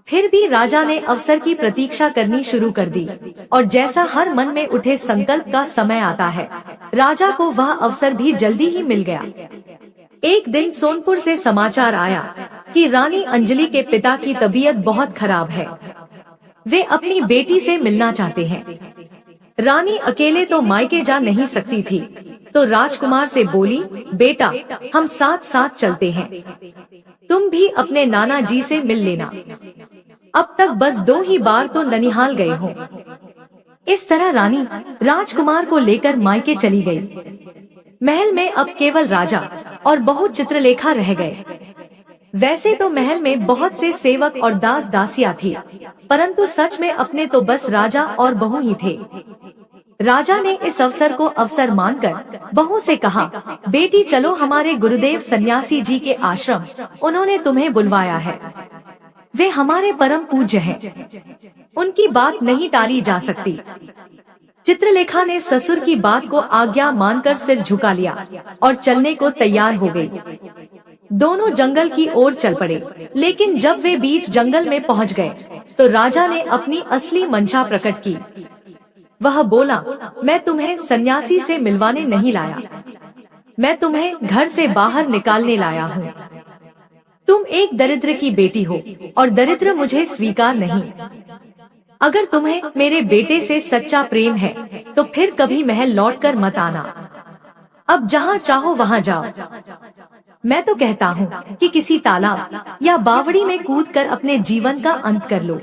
फिर भी राजा ने अवसर की प्रतीक्षा करनी शुरू कर दी, और जैसा हर मन में उठे संकल्प का समय आता है, राजा को वह अवसर भी जल्दी ही मिल गया। एक दिन सोनपुर से समाचार आया कि रानी अंजलि के पिता की तबीयत बहुत खराब है, वे अपनी बेटी से मिलना चाहते हैं। रानी अकेले तो मायके जा नहीं सकती थी, तो राजकुमार से बोली, बेटा हम साथ साथ चलते हैं, तुम भी अपने नाना जी से मिल लेना। अब तक बस 2 ही बार तो ननिहाल गए हो। इस तरह रानी राजकुमार को लेकर मायके चली गई। महल में अब केवल राजा और बहू चित्रलेखा रह गए। वैसे तो महल में बहुत से सेवक और दास दासियां थी, परंतु सच में अपने तो बस राजा और बहू ही थे। राजा ने इस अवसर को अवसर मानकर बहू से कहा, बेटी चलो हमारे गुरुदेव सन्यासी जी के आश्रम, उन्होंने तुम्हें बुलवाया है। वे हमारे परम पूज्य हैं, उनकी बात नहीं टाली जा सकती। चित्रलेखा ने ससुर की बात को आज्ञा मानकर सिर झुका लिया और चलने को तैयार हो गई। दोनों जंगल की ओर चल पड़े, लेकिन जब वे बीच जंगल में पहुंच गए तो राजा ने अपनी असली मंशा प्रकट की। वह बोला, मैं तुम्हें सन्यासी से मिलवाने नहीं लाया, मैं तुम्हें घर से बाहर निकालने लाया हूँ। तुम एक दरिद्र की बेटी हो और दरिद्र मुझे स्वीकार नहीं। अगर तुम्हें मेरे बेटे से सच्चा प्रेम है तो फिर कभी महल लौटकर मत आना, अब जहाँ चाहो वहाँ जाओ। मैं तो कहता हूँ कि किसी तालाब या बावड़ी में कूदकर अपने जीवन का अंत कर लो।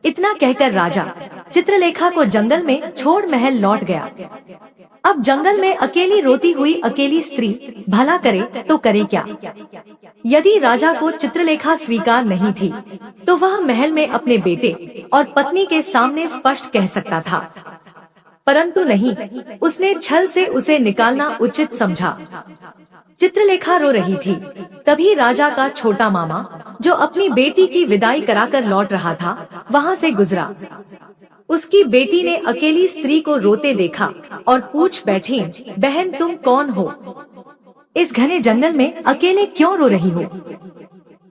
इतना कहकर राजा चित्रलेखा को जंगल में छोड़ महल लौट गया। अब जंगल में अकेली रोती हुई अकेली स्त्री भला करे तो करे क्या? यदि राजा को चित्रलेखा स्वीकार नहीं थी तो वह महल में अपने बेटे और पत्नी के सामने स्पष्ट कह सकता था, परंतु नहीं, उसने छल से उसे निकालना उचित समझा। चित्रलेखा रो रही थी, तभी राजा का छोटा मामा जो अपनी बेटी की विदाई कराकर लौट रहा था वहाँ से गुजरा। उसकी बेटी ने अकेली स्त्री को रोते देखा और पूछ बैठी, बहन तुम कौन हो? इस घने जंगल में अकेले क्यों रो रही हो?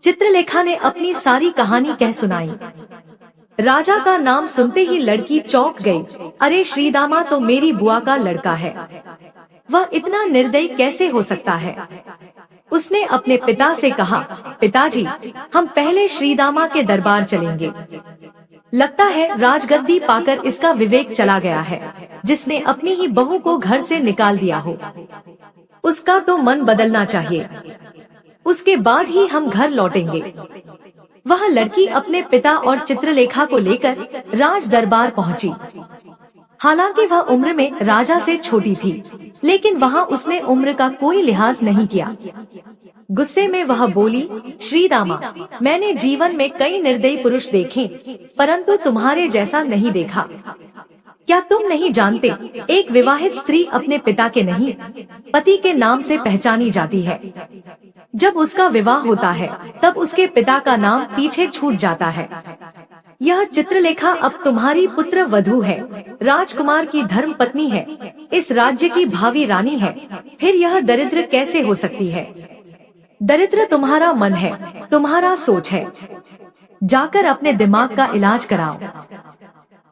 चित्रलेखा ने अपनी सारी कहानी कह सुनाई। राजा का नाम सुनते ही लड़की चौंक गई। अरे श्रीदामा तो मेरी बुआ का लड़का है, वह इतना निर्दयी कैसे हो सकता है? उसने अपने पिता से कहा, पिताजी हम पहले श्रीदामा के दरबार चलेंगे। लगता है राजगद्दी पाकर इसका विवेक चला गया है, जिसने अपनी ही बहू को घर से निकाल दिया हो। उसका तो मन बदलना चाहिए, उसके बाद ही हम घर लौटेंगे। वह लड़की अपने पिता और चित्रलेखा को लेकर राज दरबार पहुंची। हालांकि वह उम्र में राजा से छोटी थी, लेकिन वहाँ उसने उम्र का कोई लिहाज नहीं किया। गुस्से में वह बोली, श्रीदामा मैंने जीवन में कई निर्दयी पुरुष देखे, परंतु तुम्हारे जैसा नहीं देखा। क्या तुम नहीं जानते, एक विवाहित स्त्री अपने पिता के नहीं पति के नाम से पहचानी जाती है। जब उसका विवाह होता है तब उसके पिता का नाम पीछे छूट जाता है। यह चित्रलेखा अब तुम्हारी पुत्र वधू है, राजकुमार की धर्म पत्नी है, इस राज्य की भावी रानी है। फिर यह दरिद्र कैसे हो सकती है? दरिद्र तुम्हारा मन है, तुम्हारा सोच है। जाकर अपने दिमाग का इलाज कराओ।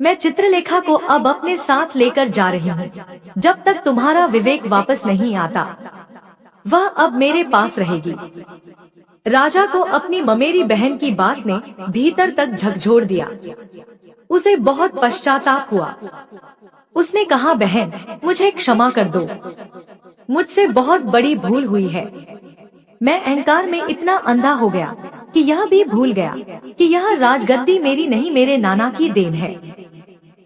मैं चित्रलेखा को अब अपने साथ लेकर जा रही हूँ। जब तक तुम्हारा विवेक वापस नहीं आता, वह अब मेरे पास रहेगी। राजा को अपनी ममेरी बहन की बात ने भीतर तक झकझोर दिया। उसे बहुत पश्चाताप हुआ। उसने कहा, बहन, मुझे क्षमा कर दो, मुझसे बहुत बड़ी भूल हुई है। मैं अहंकार में इतना अंधा हो गया कि यह भी भूल गया कि यह राजगद्दी मेरी नहीं, मेरे नाना की देन है।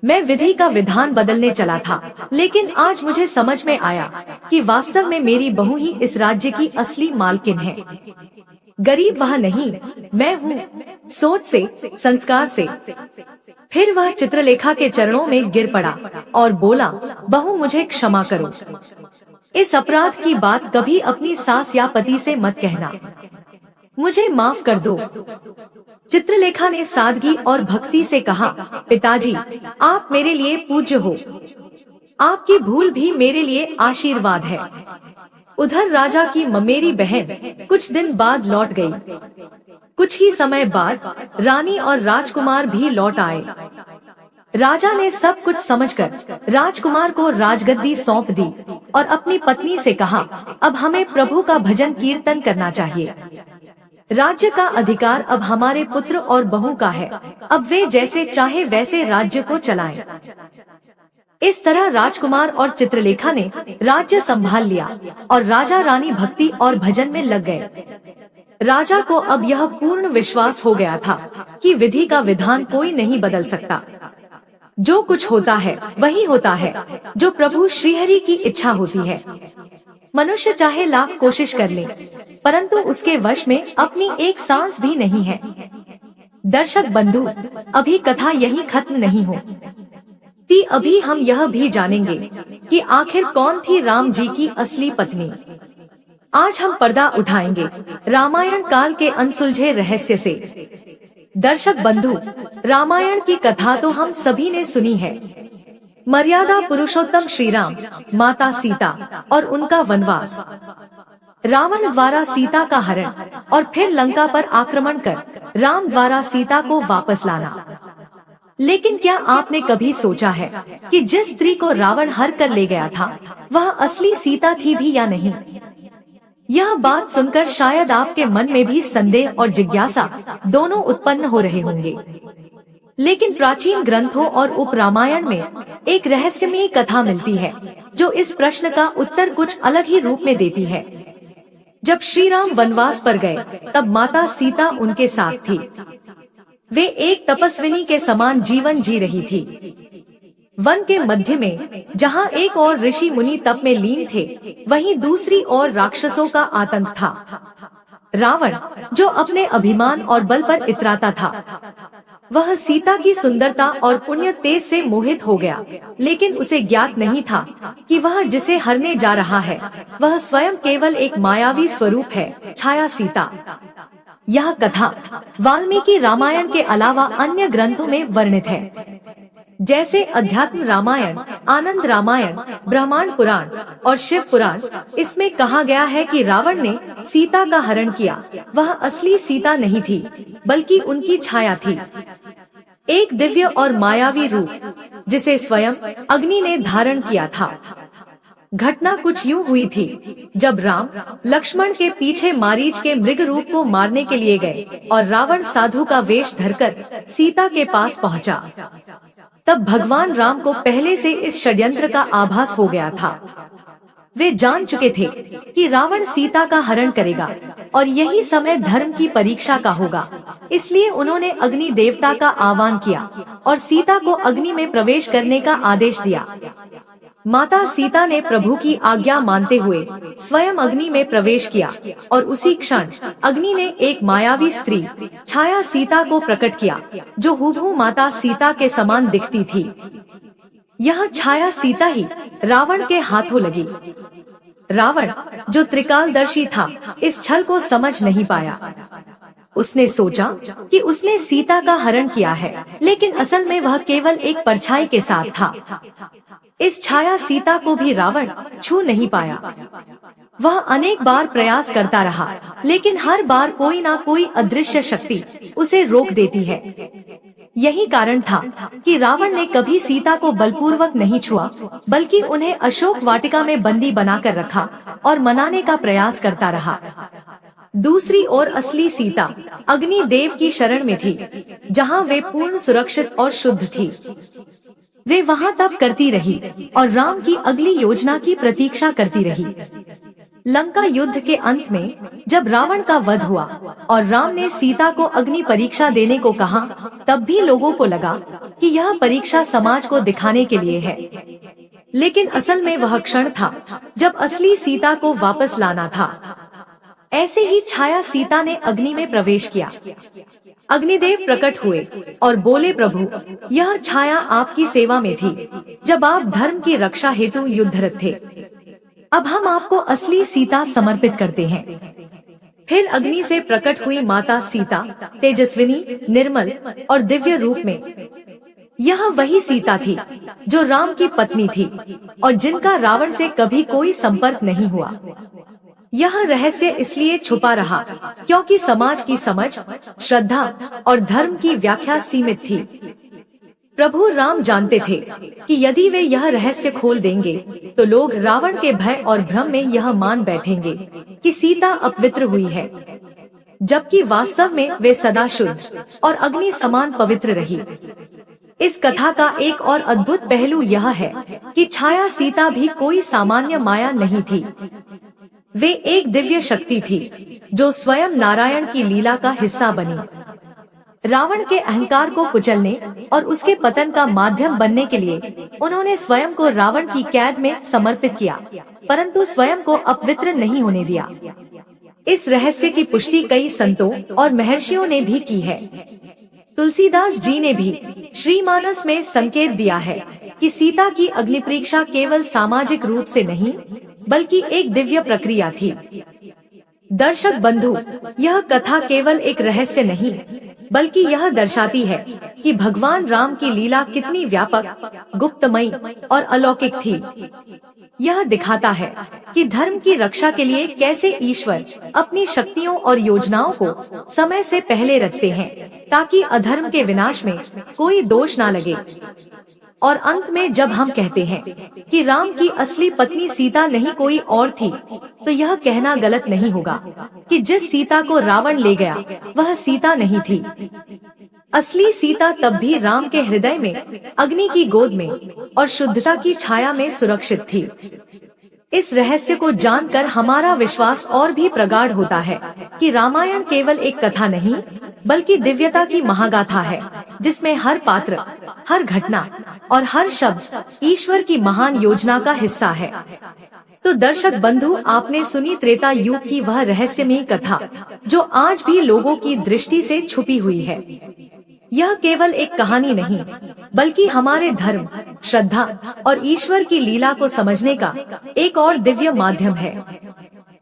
मैं विधि का विधान बदलने चला था, लेकिन आज मुझे समझ में आया कि वास्तव में मेरी बहू ही इस राज्य की असली मालकिन है। गरीब वह नहीं, मैं हूँ, सोच से, संस्कार से। फिर वह चित्रलेखा के चरणों में गिर पड़ा और बोला, बहू, मुझे क्षमा करो। इस अपराध की बात कभी अपनी सास या पति से मत कहना। मुझे माफ कर दो। चित्रलेखा ने सादगी और भक्ति से कहा, पिताजी, आप मेरे लिए पूज्य हो। आपकी भूल भी मेरे लिए आशीर्वाद है। उधर राजा की ममेरी बहन कुछ दिन बाद लौट गई। कुछ ही समय बाद रानी और राजकुमार भी लौट आए। राजा ने सब कुछ समझकर राजकुमार को राजगद्दी सौंप दी और अपनी पत्नी से कहा, अब हमें प्रभु का भजन कीर्तन करना चाहिए। राज्य का अधिकार अब हमारे पुत्र और बहू का है। अब वे जैसे चाहे वैसे राज्य को चलाएं। इस तरह राजकुमार और चित्रलेखा ने राज्य संभाल लिया और राजा रानी भक्ति और भजन में लग गए। राजा को अब यह पूर्ण विश्वास हो गया था कि विधि का विधान कोई नहीं बदल सकता। जो कुछ होता है वही होता है जो प्रभु श्रीहरि की इच्छा होती है। मनुष्य चाहे लाख कोशिश कर ले, परंतु उसके वश में अपनी एक सांस भी नहीं है। दर्शक बंधु, अभी कथा यहीं खत्म नहीं होती। अभी हम यह भी जानेंगे कि आखिर कौन थी राम जी की असली पत्नी। आज हम पर्दा उठाएंगे रामायण काल के अनसुलझे रहस्य से। दर्शक बंधु, रामायण की कथा तो हम सभी ने सुनी है। मर्यादा पुरुषोत्तम श्री राम, माता सीता और उनका वनवास, रावण द्वारा सीता का हरण और फिर लंका पर आक्रमण कर राम द्वारा सीता को वापस लाना। लेकिन क्या आपने कभी सोचा है कि जिस स्त्री को रावण हर कर ले गया था वह असली सीता थी भी या नहीं? यह बात सुनकर शायद आपके मन में भी संदेह और जिज्ञासा दोनों उत्पन्न हो रहे होंगे। लेकिन प्राचीन ग्रंथों और उप रामायण में एक रहस्यमयी कथा मिलती है जो इस प्रश्न का उत्तर कुछ अलग ही रूप में देती है। जब श्री राम वनवास पर गए तब माता सीता उनके साथ थी। वे एक तपस्विनी के समान जीवन जी रही थी। वन के मध्य में जहाँ एक और ऋषि मुनि तप में लीन थे, वहीं दूसरी ओर राक्षसों का आतंक था। रावण, जो अपने अभिमान और बल पर इतराता था, वह सीता की सुंदरता और पुण्य तेज से मोहित हो गया। लेकिन उसे ज्ञात नहीं था कि वह जिसे हरने जा रहा है वह स्वयं केवल एक मायावी स्वरूप है, छाया सीता। यह कथा वाल्मीकि रामायण के अलावा अन्य ग्रंथों में वर्णित है, जैसे अध्यात्म रामायण, आनंद रामायण, ब्रह्मांड पुराण और शिव पुराण। इसमें कहा गया है कि रावण ने सीता का हरण किया। वह असली सीता नहीं थी, बल्कि उनकी छाया थी, एक दिव्य और मायावी रूप जिसे स्वयं अग्नि ने धारण किया था। घटना कुछ यूं हुई थी, जब राम लक्ष्मण के पीछे मारीच के मृग रूप को मारने के लिए गए और रावण साधु का वेश धरकर सीता के पास पहुंचा। तब भगवान राम को पहले से इस षड्यंत्र का आभास हो गया था। वे जान चुके थे कि रावण सीता का हरण करेगा और यही समय धर्म की परीक्षा का होगा। इसलिए उन्होंने अग्नि देवता का आह्वान किया और सीता को अग्नि में प्रवेश करने का आदेश दिया। माता सीता ने प्रभु की आज्ञा मानते हुए स्वयं अग्नि में प्रवेश किया और उसी क्षण अग्नि ने एक मायावी स्त्री छाया सीता को प्रकट किया, जो हूबहू माता सीता के समान दिखती थी। यह छाया सीता ही रावण के हाथों लगी। रावण, जो त्रिकालदर्शी था, इस छल को समझ नहीं पाया। उसने सोचा कि उसने सीता का हरण किया है, लेकिन असल में वह केवल एक परछाई के साथ था। इस छाया सीता को भी रावण छू नहीं पाया। वह अनेक बार प्रयास करता रहा, लेकिन हर बार कोई ना कोई अदृश्य शक्ति उसे रोक देती है। यही कारण था कि रावण ने कभी सीता को बलपूर्वक नहीं छुआ, बल्कि उन्हें अशोक वाटिका में बंदी बनाकर रखा और मनाने का प्रयास करता रहा। दूसरी ओर असली सीता अग्नि देव की शरण में थी, जहाँ वे पूर्ण सुरक्षित और शुद्ध थी। वे वहाँ तप करती रही और राम की अगली योजना की प्रतीक्षा करती रही। लंका युद्ध के अंत में जब रावण का वध हुआ और राम ने सीता को अग्नि परीक्षा देने को कहा, तब भी लोगों को लगा कि यह परीक्षा समाज को दिखाने के लिए है। लेकिन असल में वह क्षण था जब असली सीता को वापस लाना था। ऐसे ही छाया सीता ने अग्नि में प्रवेश किया। अग्निदेव प्रकट हुए और बोले, प्रभु, यह छाया आपकी सेवा में थी जब आप धर्म की रक्षा हेतु युद्धरत थे। अब हम आपको असली सीता समर्पित करते हैं। फिर अग्नि से प्रकट हुई माता सीता तेजस्विनी, निर्मल और दिव्य रूप में। यह वही सीता थी जो राम की पत्नी थी और जिनका रावण से कभी कोई संपर्क नहीं हुआ। यह रहस्य इसलिए छुपा रहा क्योंकि समाज की समझ, श्रद्धा और धर्म की व्याख्या सीमित थी। प्रभु राम जानते थे कि यदि वे यह रहस्य खोल देंगे तो लोग रावण के भय और भ्रम में यह मान बैठेंगे कि सीता अपवित्र हुई है, जबकि वास्तव में वे सदा शुद्ध और अग्नि समान पवित्र रही। इस कथा का एक और अद्भुत पहलू यह है कि छाया सीता भी कोई सामान्य माया नहीं थी। वे एक दिव्य शक्ति थी जो स्वयं नारायण की लीला का हिस्सा बनी। रावण के अहंकार को कुचलने और उसके पतन का माध्यम बनने के लिए उन्होंने स्वयं को रावण की कैद में समर्पित किया, परंतु स्वयं को अपवित्र नहीं होने दिया। इस रहस्य की पुष्टि कई संतों और महर्षियों ने भी की है। तुलसीदास जी ने भी श्रीमानस में संकेत दिया है कि सीता की अग्निपरीक्षा केवल सामाजिक रूप से नहीं बल्कि एक दिव्य प्रक्रिया थी। दर्शक बंधु, यह कथा केवल एक रहस्य नहीं बल्कि यह दर्शाती है कि भगवान राम की लीला कितनी व्यापक, गुप्तमयी और अलौकिक थी। यह दिखाता है कि धर्म की रक्षा के लिए कैसे ईश्वर अपनी शक्तियों और योजनाओं को समय से पहले रचते हैं ताकि अधर्म के विनाश में कोई दोष न लगे। और अंत में जब हम कहते हैं कि राम की असली पत्नी सीता नहीं कोई और थी, तो यह कहना गलत नहीं होगा कि जिस सीता को रावण ले गया वह सीता नहीं थी। असली सीता तब भी राम के हृदय में, अग्नि की गोद में और शुद्धता की छाया में सुरक्षित थी। इस रहस्य को जानकर हमारा विश्वास और भी प्रगाढ़ होता है कि रामायण केवल एक कथा नहीं बल्कि दिव्यता की महागाथा है, जिसमें हर पात्र, हर घटना और हर शब्द ईश्वर की महान योजना का हिस्सा है। तो दर्शक बंधु, आपने सुनी त्रेता युग की वह रहस्यमयी कथा जो आज भी लोगों की दृष्टि से छुपी हुई है। यह केवल एक कहानी नहीं बल्कि हमारे धर्म, श्रद्धा और ईश्वर की लीला को समझने का एक और दिव्य माध्यम है।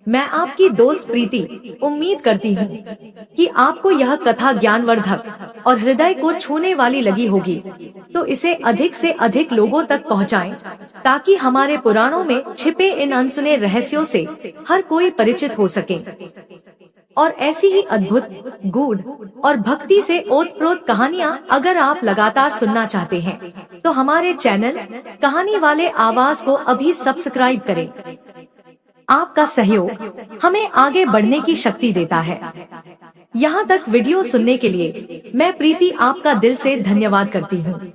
मैं आपकी दोस्त प्रीति उम्मीद करती हूँ कि आपको यह कथा ज्ञानवर्धक और हृदय को छूने वाली लगी होगी, तो इसे अधिक से अधिक लोगों तक पहुँचाएं ताकि हमारे पुराणों में छिपे इन अनसुने रहस्यों से हर कोई परिचित हो सके। और ऐसी ही अद्भुत, गूढ़ और भक्ति से ओतप्रोत कहानियाँ अगर आप लगातार सुनना चाहते हैं तो हमारे चैनल कहानी वाले आवाज को अभी सब्सक्राइब करें। आपका सहयोग हमें आगे बढ़ने की शक्ति देता है। यहाँ तक वीडियो सुनने के लिए मैं प्रीति आपका दिल से धन्यवाद करती हूँ।